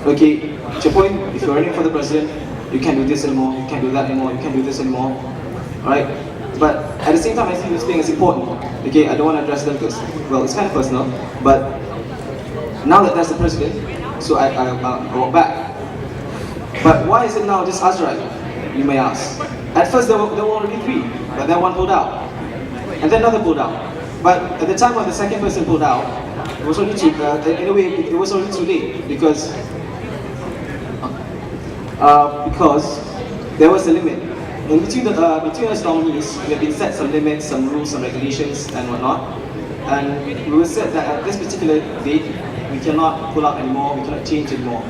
okay, Chapoy, if you're running for the president, you can't do this anymore. You can't do that anymore. You can't do this anymore. All right. But at the same time, I see this thing is important. Okay, I don't want to address them because, well, it's kind of personal. But now that there's the president, so I walk back. But why is it now just us, right? You may ask. At first there were already 3, but then one pulled out. And then another pulled out. But at the time when the second person pulled out, it was already it was already too late because there was a limit. In between us nominees, we have been set some limits, some rules, some regulations, and whatnot. And we were said that at this particular date, we cannot pull out anymore, we cannot change anymore.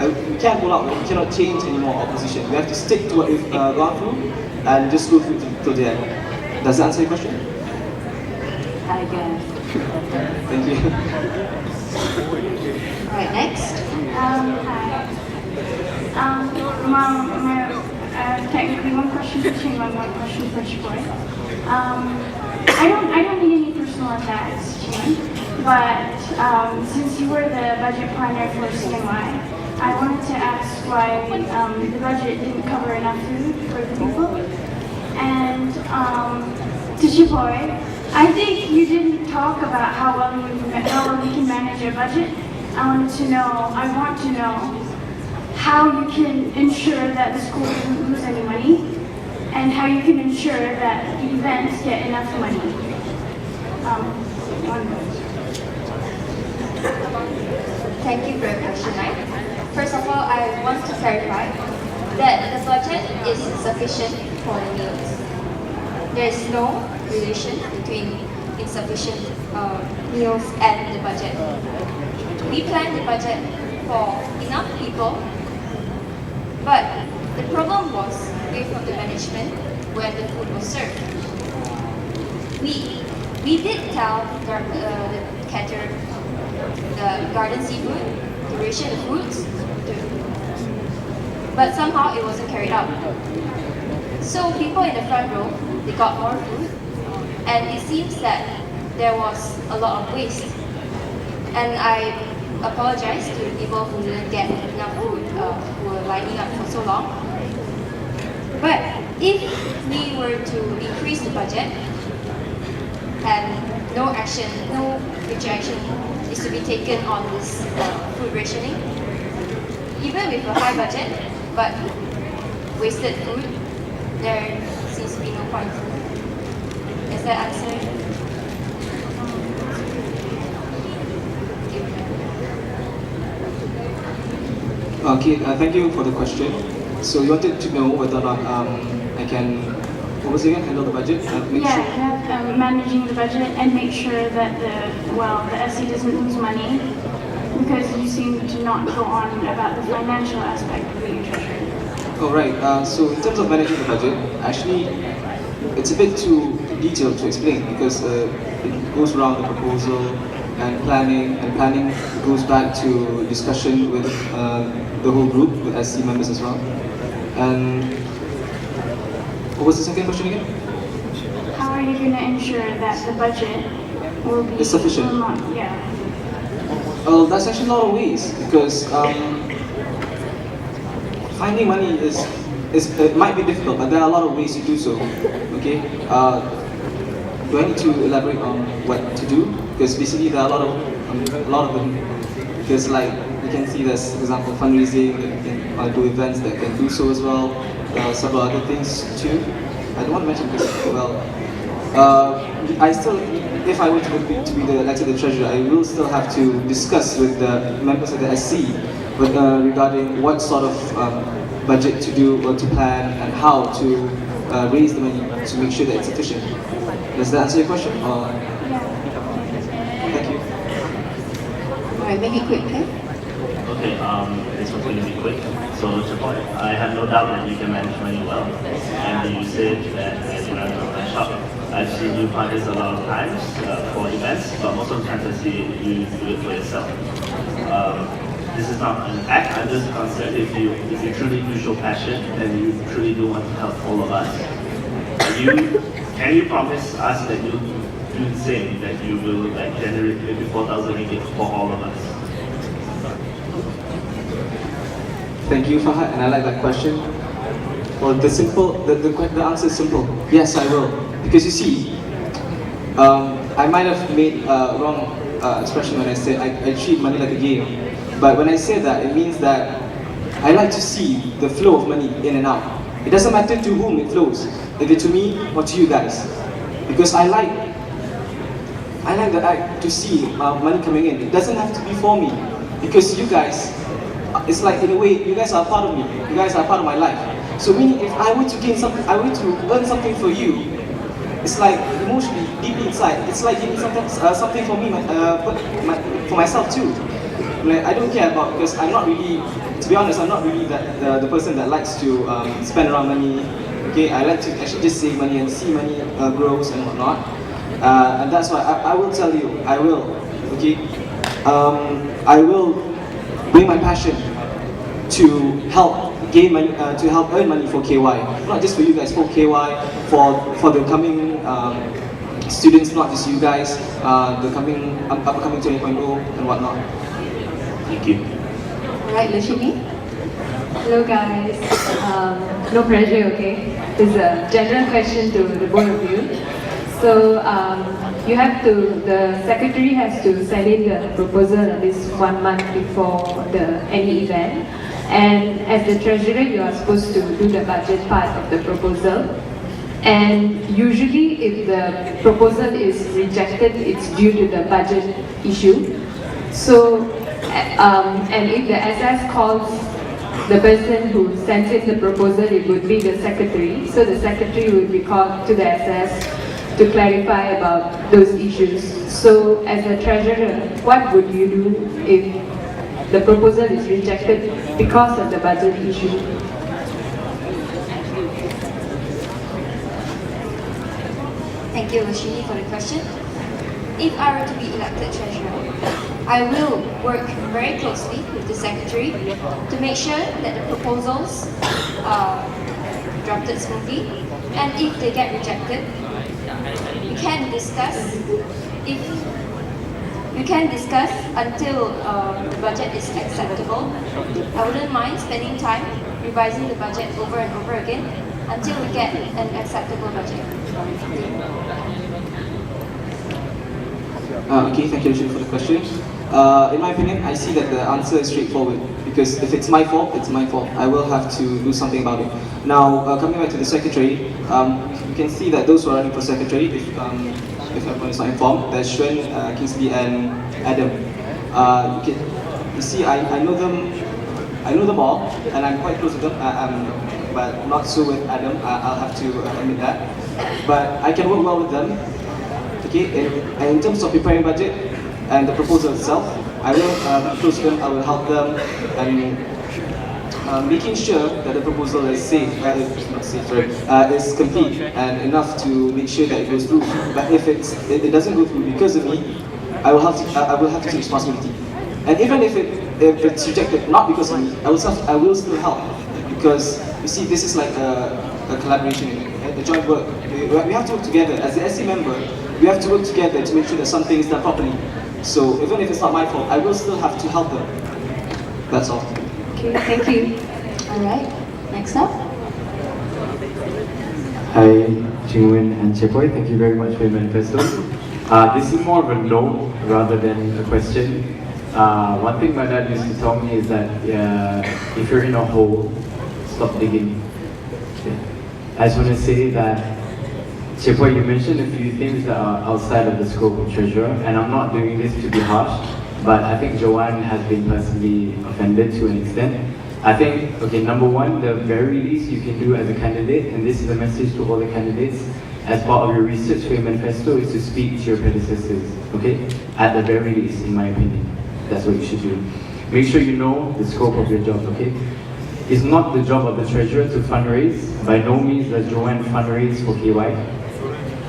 We can't pull out, we cannot change anymore our position. We have to stick to what we've gone through and just go through till the end. Does that answer your question? I guess. Thank you. Alright, next. Hi. Technically one question for Chingwan, one question for Chiboy. I don't need any personal attacks, Chingwan, but since you were the budget planner for CNY, I wanted to ask why the budget didn't cover enough food for the people. And to Chiboy, I think you didn't talk about how well you can manage your budget. I want to know how you can ensure that the school doesn't lose any money, and how you can ensure that the events get enough money. Thank you for your question, Mike. First of all, I want to clarify that the budget is sufficient for the meals. There is no relation between insufficient meals and the budget. We planned the budget for enough people, but the problem was with the management when the food was served. We did tell the caterer, the garden seafood, to ration the foods, but somehow it wasn't carried out. So people in the front row, they got more food, and it seems that there was a lot of waste. And I apologize to the people who didn't get enough food, who were lining up for so long. But if we were to increase the budget, and no future action is to be taken on this food rationing, even with a high budget, but wasted food, there seems to be no point. Is that answer? Okay, thank you for the question. So you wanted to know whether or not I can, what was it again, handle the budget? Managing the budget and make sure that the SC doesn't lose money, because you seem to not go on about the financial aspect of being treasurer. Oh, right. So in terms of managing the budget, actually, it's a bit too detailed to explain because it goes around the proposal and planning goes back to discussion with the whole group, with SC members as well. And what was the second question again? How are you going to ensure that the budget will be sufficient? Yeah. Well, that's actually a lot of ways because finding money it might be difficult, but there are a lot of ways to do so. Okay. Do I need to elaborate on what to do? Because basically there are a lot of them. Because like you can see there's, for example, fundraising, that you can do events that can do so as well. There are several other things too. I don't want to mention this, well, I still, if I were to be elected the treasurer, I will still have to discuss with the members of the SC regarding what sort of budget to do or to plan and how to raise the money to make sure that it's sufficient. Does that answer your question? Thank you. Alright, make it quick, okay? Okay, this one's going to be quick. So, Chapoy, I have no doubt that you can manage money well. And you said that as you run a shop, I've seen you fundraise a lot of times for events, but most of the times I see you do it for yourself. This is not an act, I'm just concerned if you truly do show passion and you truly do want to help all of us. Can you promise us that you'll do the same, that you will generate maybe 4,000 ringgit for all of us? Thank you, Fahad, and I like that question. Well, the answer is simple. Yes, I will. Because you see, I might have made a wrong expression when I said I treat money like a game. But when I say that, it means that I like to see the flow of money in and out. It doesn't matter to whom it flows, either to me or to you guys. Because I like to see money coming in. It doesn't have to be for me. Because you guys, it's like in a way, you guys are part of me. You guys are part of my life. So meaning if I were to gain something, I were to earn something for you, it's like emotionally, deeply inside, it's like giving something for me, for myself too. Like, I don't care about, because I'm not really, to be honest, I'm not really the person that likes to spend around money. Okay, I like to actually just save money and see money grows and whatnot. And that's why I will tell you, I will, okay? I will bring my passion to help gain money, to help earn money for KY. Not just for you guys, for KY, for the coming students, not just you guys, the upcoming 20.0 and whatnot. Thank you. Alright, Lashini? Hello guys. No pressure, okay? It's a general question to the both of you. So the secretary has to send in the proposal at least 1 month before any event. And as the treasurer, you are supposed to do the budget part of the proposal. And usually if the proposal is rejected, it's due to the budget issue. So, and if the SS calls the person who sends in the proposal, it would be the secretary. So the secretary would be called to the SS to clarify about those issues. So as a treasurer, what would you do if the proposal is rejected because of the budget issue? Thank you, Lashini, for the question. If I were to be elected treasurer, I will work very closely with the secretary to make sure that the proposals are drafted smoothly, and if they get rejected, we can discuss until the budget is acceptable. I wouldn't mind spending time revising the budget over and over again until we get an acceptable budget. Okay, thank you for the question. In my opinion, I see that the answer is straightforward, because if it's my fault, it's my fault. I will have to do something about it. Now, coming back to the secretary, you can see that those who are running for secretary, if everyone is not informed, there's Shuen, Kingsley, and Adam. You see, I know them all, and I'm quite close with them. But not so with Adam. I'll have to admit that. But I can work well with them. Okay, in terms of preparing budget and the proposal itself, I will be close to them. I will help them, and making sure that the proposal is safe, is complete and enough to make sure that it goes through. But if it doesn't go through because of me, I will have to take responsibility. And even if it's rejected not because of me, I will still help, because you see, this is like a collaboration, a joint work. We have to work together as the SC member. We have to work together to make sure that something is done properly. So even if it's not my fault, I will still have to help them. That's all. Okay, thank you. Alright, next up. Hi, Jingwen and Chepoy, thank you very much for your manifesto. This is more of a note rather than a question. One thing my dad used to tell me is that if you're in a hole, stop digging. Okay. I just want to say that Chepoy, you mentioned a few things that are outside of the scope of treasurer, and I'm not doing this to be harsh, but I think Joanne has been personally offended to an extent. I think, okay, number one, the very least you can do as a candidate, and this is a message to all the candidates, as part of your research for your manifesto, is to speak to your predecessors, okay? At the very least, in my opinion. That's what you should do. Make sure you know the scope of your job, okay? It's not the job of the treasurer to fundraise. By no means does Joanne fundraise for KY.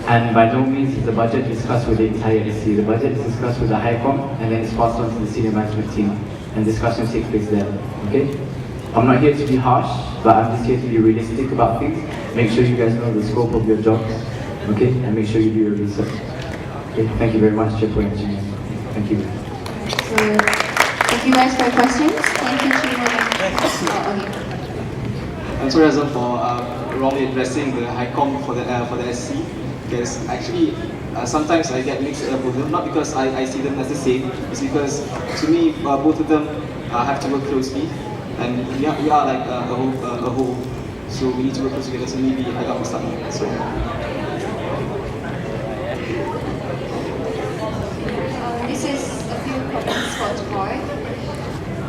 And by no means is the budget discussed with the entire SC. The budget is discussed with the HICOM, and then it's passed on to the senior management team. And discussions take place there, okay? I'm not here to be harsh, but I'm just here to be realistic about things. Make sure you guys know the scope of your jobs, okay? And make sure you do your research. Okay, thank you very much, Chepoy and Jimmy. Thank you. So, thank you guys for your questions. Thank you, Chino. Oh, okay. I'm sorry as well for wrongly addressing the high com for the SC, because actually sometimes I get mixed up with them, not because I see them as the same, it's because to me both of them have to work closely, and we are like a whole, so we need to work close together. So maybe I got mixed up. So. This is a few comments for Troy.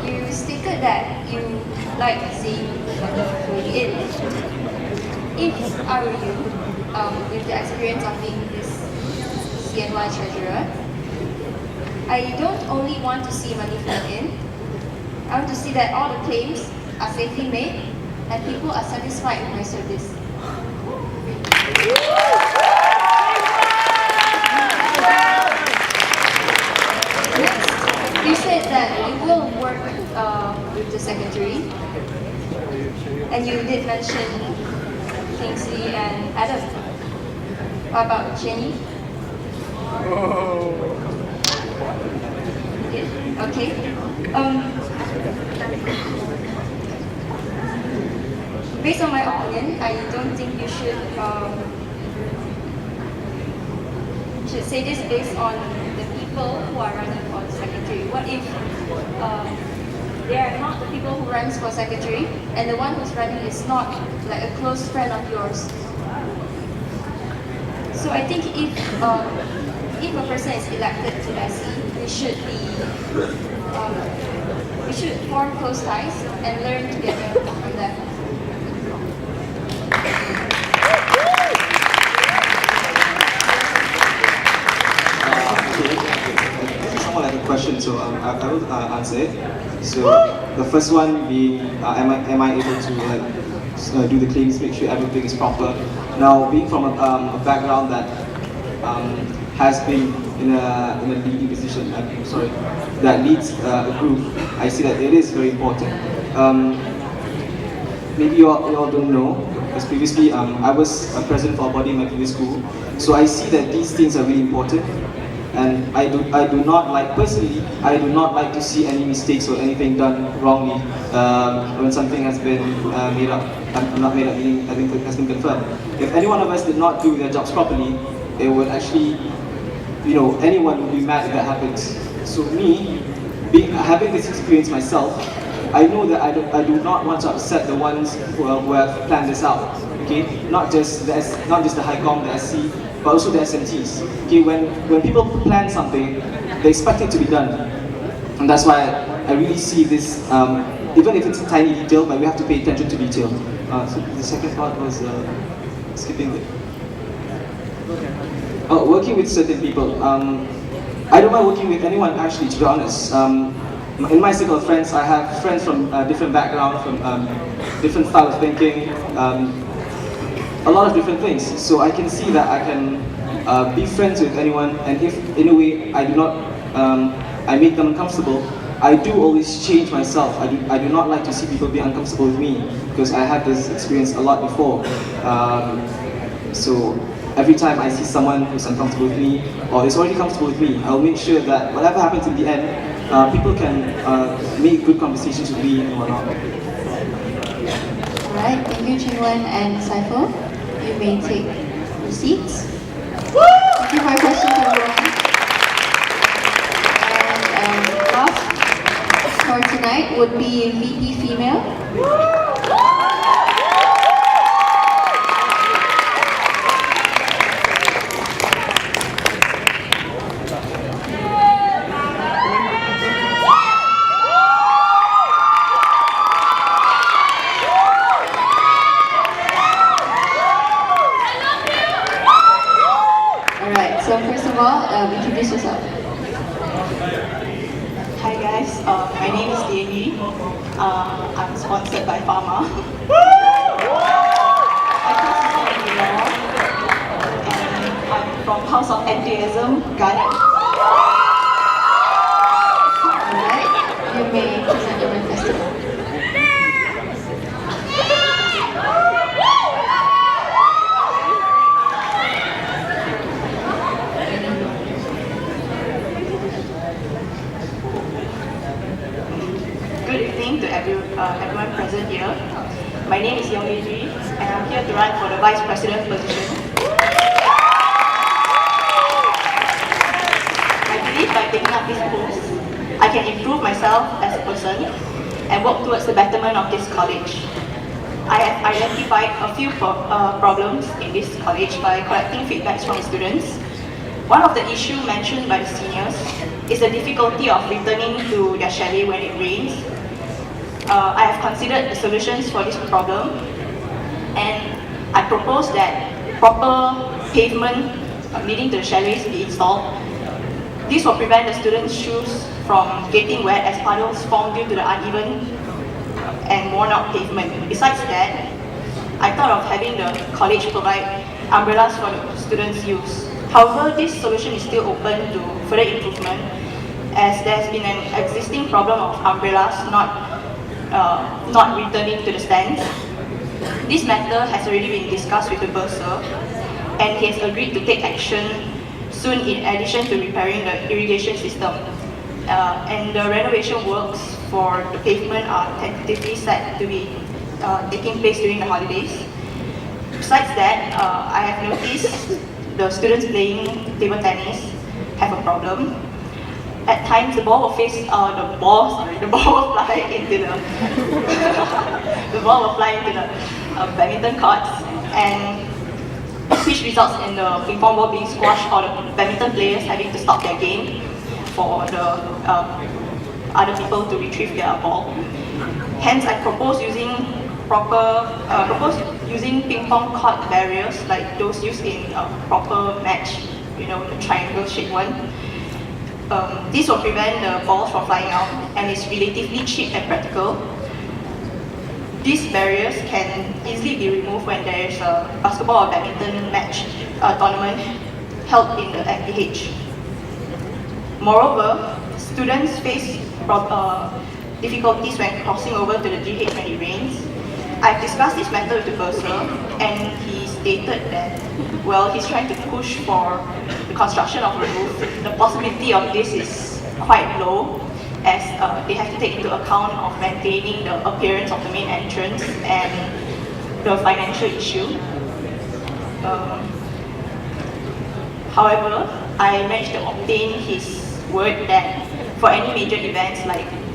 You stated that you like seeing food in. If I were you, with the experience of being this CNY treasurer, I don't only want to see money flow in, I want to see that all the claims are safely made and people are satisfied with my service. Next, you said that you will work with the secretary, and you did mention Kingsley and Adam. What about Jenny? Okay. Based on my opinion, I don't think you should say this based on the people who are running for the secretary. What if they are not the people who runs for secretary, and the one who's running is not like a close friend of yours? So I think if a person is elected to SE, we should form close ties and learn together from that. Someone had a question, so I will answer it. So the first one being, am I able to do the claims, make sure everything is proper? Now, being from a background that has been in a leading position, that leads a group, I see that it is very important. Maybe you all don't know, because previously I was a president for a body in my previous school, so I see that these things are really important. And I do not like, personally, I do not like to see any mistakes or anything done wrongly when something has been made up. Not made up, meaning I think it has been confirmed. If any one of us did not do their jobs properly, it would actually, anyone would be mad if that happens. So me, having this experience myself, I know that I do not want to upset the ones who have planned this out. Okay, not just the HICOM, the SC, but also the SMTs. Okay, when people plan something, they expect it to be done, and that's why I really see this. Even if it's a tiny detail, but we have to pay attention to detail. So the second part was skipping it. Working with certain people. I don't mind working with anyone, actually, to be honest. In my circle of friends, I have friends from different backgrounds, from different style of thinking, a lot of different things. So I can see that I can be friends with anyone, and if in a way I do not, I make them uncomfortable, I do always change myself. I do not like to see people be uncomfortable with me, because I had this experience a lot before. So every time I see someone who's uncomfortable with me, or is already comfortable with me, I'll make sure that whatever happens in the end, people can make good conversations with me and whatnot. Alright, thank you Chingwen and Saiful. You may take your seats. Thank you for your questions, everyone. And last for tonight would be VP Female. So first of all, introduce yourself. Hi guys, my name is Diany. I'm sponsored by Pharma. I study law, and I'm from House of Antiism, Ghana. Alright, you may present your manifesto. Good evening to everyone present here. My name is Yong-Li, and I'm here to run for the Vice President position. I believe by taking up this post, I can improve myself as a person and work towards the betterment of this college. I have identified a few problems in this college by collecting feedbacks from students. One of the issues mentioned by the seniors is the difficulty of returning to their chalet when it rains. I have considered the solutions for this problem, and I propose that proper pavement leading to the chalets be installed. This will prevent the students' shoes from getting wet as puddles form due to the uneven and worn out pavement. Besides that, I thought of having the college provide umbrellas for the students' use. However, this solution is still open to further improvement, as there has been an existing problem of umbrellas not returning to the stands. This matter has already been discussed with the bursar, and he has agreed to take action soon in addition to repairing the irrigation system. And the renovation works for the pavement are tentatively set to be taking place during the holidays. Besides that, I have noticed the students playing table tennis have a problem. At times, the ball will fly into the badminton courts, and which results in the ping pong ball being squashed or the badminton players having to stop their game for the other people to retrieve their ball. Hence, I propose using ping pong court barriers like those used in a proper match, the triangle shaped one. This will prevent the balls from flying out and is relatively cheap and practical. These barriers can easily be removed when there is a basketball or badminton match tournament held in the MPH. Moreover, students face difficulties when crossing over to the GH when it rains. I've discussed this matter with the bursar, and he stated that, well, he's trying to push for the construction of a roof. The possibility of this is quite low, as they have to take into account of maintaining the appearance of the main entrance and the financial issue. However, I managed to obtain his word that for any major events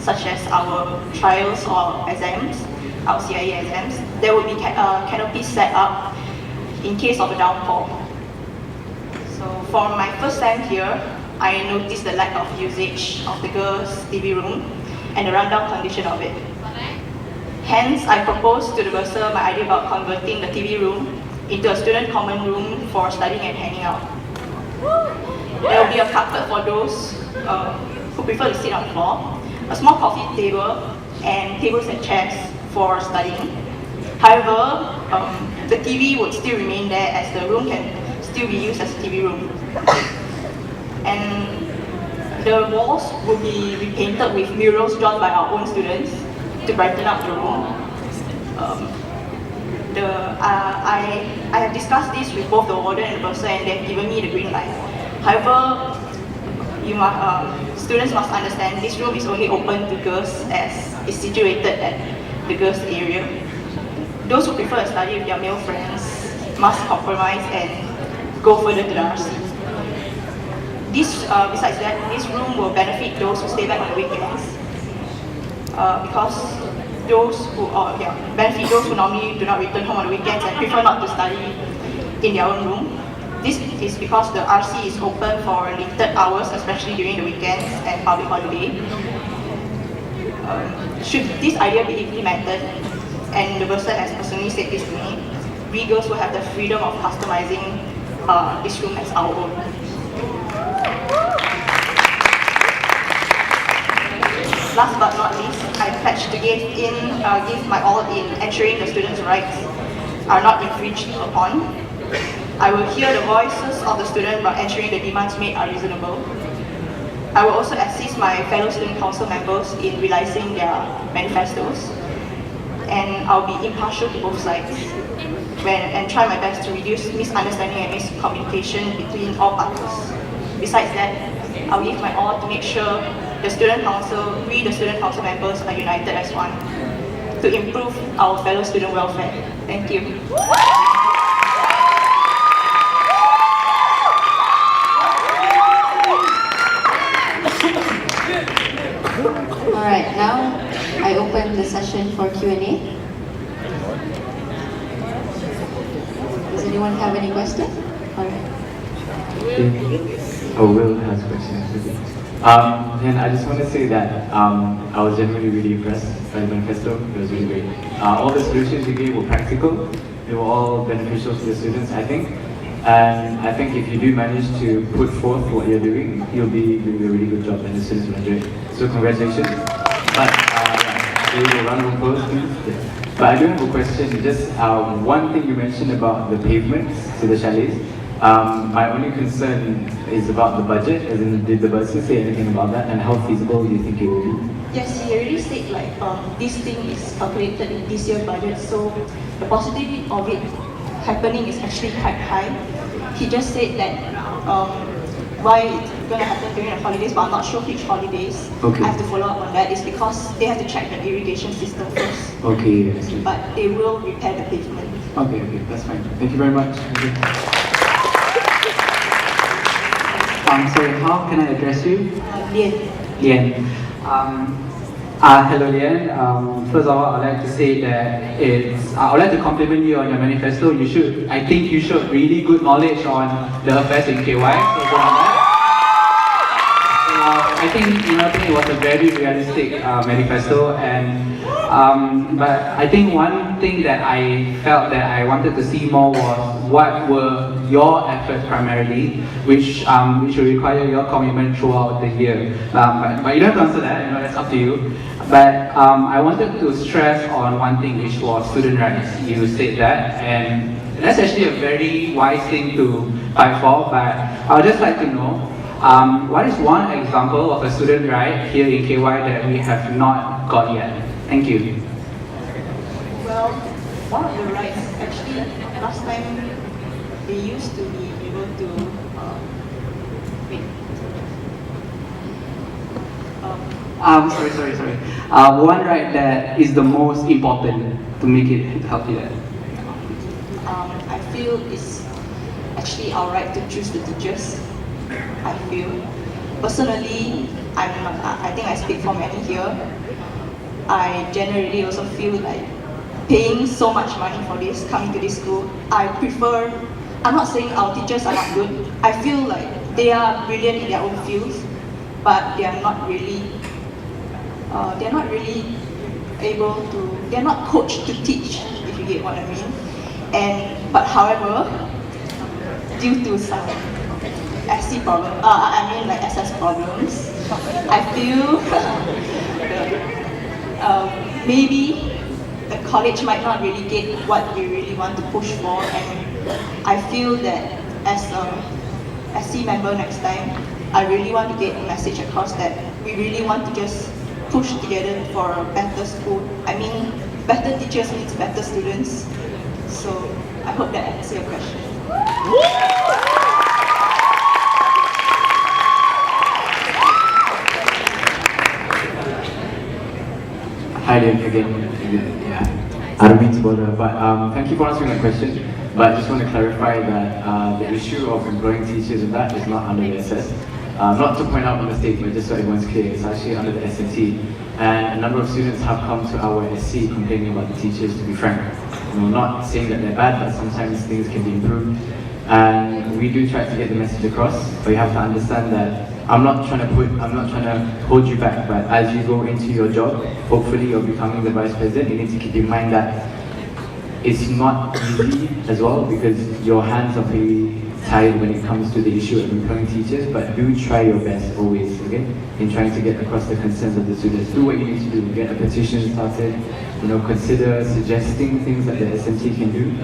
such as our trials or exams, our CIE exams, there will be canopies set up in case of a downpour. So for my first time here, I noticed the lack of usage of the girls' TV room and the rundown condition of it. Hence, I proposed to the bursar my idea about converting the TV room into a student common room for studying and hanging out. There will be a carpet for those who prefer to sit on the floor, a small coffee table, and tables and chairs for studying. However, the TV would still remain there, as the room can still be used as a TV room. And the walls will be repainted with murals drawn by our own students to brighten up the room. I have discussed this with both the warden and the bursar, and they have given me the green light. However, students must understand this room is only open to girls, as it's situated at the girls' area. Those who prefer to study with their male friends must compromise and go further to the RC. Besides that, this room will benefit those who stay back on the weekends, because benefit those who normally do not return home on the weekends and prefer not to study in their own room. This is because the RC is open for limited hours, especially during the weekends and public holiday. Should this idea be implemented, and the bursar has personally said this to me, we girls will have the freedom of customizing this room as our own. Last but not least, I pledge to give my all in ensuring the students' rights are not infringed upon. I will hear the voices of the students by ensuring the demands made are reasonable. I will also assist my fellow student council members in realizing their manifestos, and I'll be impartial to both sides and try my best to reduce misunderstanding and miscommunication between all parties. Besides that, I'll give my all to make sure the student council members are united as one. to improve our fellow student welfare. Thank you. Alright, now I open the session for Q&A. Does anyone have any question? Alright. Oh, Will has questions. And I just want to say that I was genuinely really impressed by the manifesto. It was really great. All the solutions you gave were practical. They were all beneficial to the students, I think. And I think if you do manage to put forth what you're doing, you'll be doing a really good job and the students will enjoy it. So congratulations. But we will run on post, please. But I do have a question. Just one thing you mentioned about the pavements to the chalets. My only concern is about the budget, as in did the bursar say anything about that, and how feasible do you think it will be? Yes, he already said like this thing is calculated in this year's budget, so the possibility of it happening is actually quite high. He just said that why it's going to happen during the holidays, but I'm not sure which holidays. Okay. I have to follow up on that. It's because they have to check the irrigation system first. Okay, I see. But they will repair the pavement. Okay, that's fine. Thank you very much. Sorry, how can I address you? Lian. Lian. Hello Lian. First of all, I'd like to say that I would like to compliment you on your manifesto. I think you showed really good knowledge on the affairs in KY. So good on that. I think it was a very realistic manifesto, and but I think one thing that I felt that I wanted to see more was what were your efforts primarily, which will require your commitment throughout the year. But you don't have to answer that, that's up to you. But I wanted to stress on one thing, which was student rights. You said that, and that's actually a very wise thing to fight for, but I would just like to know, what is one example of a student right here in KY that we have not got yet? Thank you. Well, one of the rights, actually, last time they used to be able to Sorry. One right that is the most important to make it healthy. I feel it's actually our right to choose the teachers. I feel personally, I think I speak for many here. I generally also feel like paying so much money for this, coming to this school, I prefer. I'm not saying our teachers are not good. I feel like they are brilliant in their own fields, but they are not really able to. They're not coached to teach, if you get what I mean. But however, due to some SC problem, SS problems, I feel maybe the college might not really get what we really want to push for, and I feel that as a SC member next time, I really want to get a message across that we really want to just push together for a better school. I mean, better teachers means better students. So I hope that answers your question. Hi Liam again. Yeah, I don't mean to bother, but thank you for answering my question. But I just want to clarify that the issue of employing teachers and that is not under the SS. Not to point out a mistake, but just so everyone's clear, it's actually under the SNT. And a number of students have come to our SC complaining about the teachers, to be frank. Not saying that they're bad, but sometimes things can be improved. And we do try to get the message across, but you have to understand that I'm not trying to hold you back, but as you go into your job, hopefully you're becoming the vice president, you need to keep in mind that it's not easy as well, because your hands are pretty tired when it comes to the issue of employing teachers, but do try your best always, okay, in trying to get across the concerns of the students. Do what you need to do, get a petition started, consider suggesting things that the SMT can do,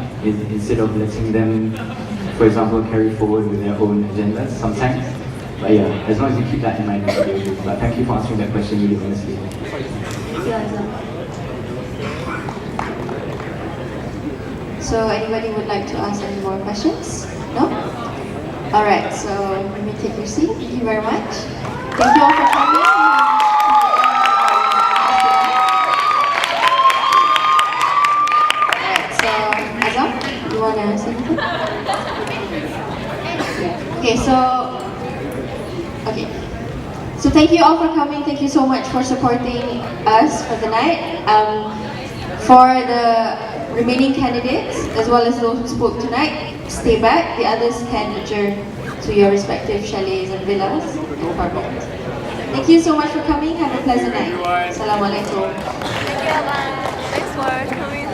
instead of letting them, for example, carry forward with their own agendas sometimes. But yeah, as long as you keep that in mind, you'll do. But thank you for answering that question really honestly. So anybody would like to ask any more questions? No? Alright, so let me take your seat. Thank you very much. Thank you all for coming. Okay, so thank you all for coming. Thank you so much for supporting us for the night. For the remaining candidates, as well as those who spoke tonight, stay back. The others can adjourn to your respective chalets and villas and apartments. Thank you so much for coming. Have a pleasant night. Assalamualaikum. Thank you, Alan. Thanks for coming.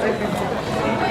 Yeah.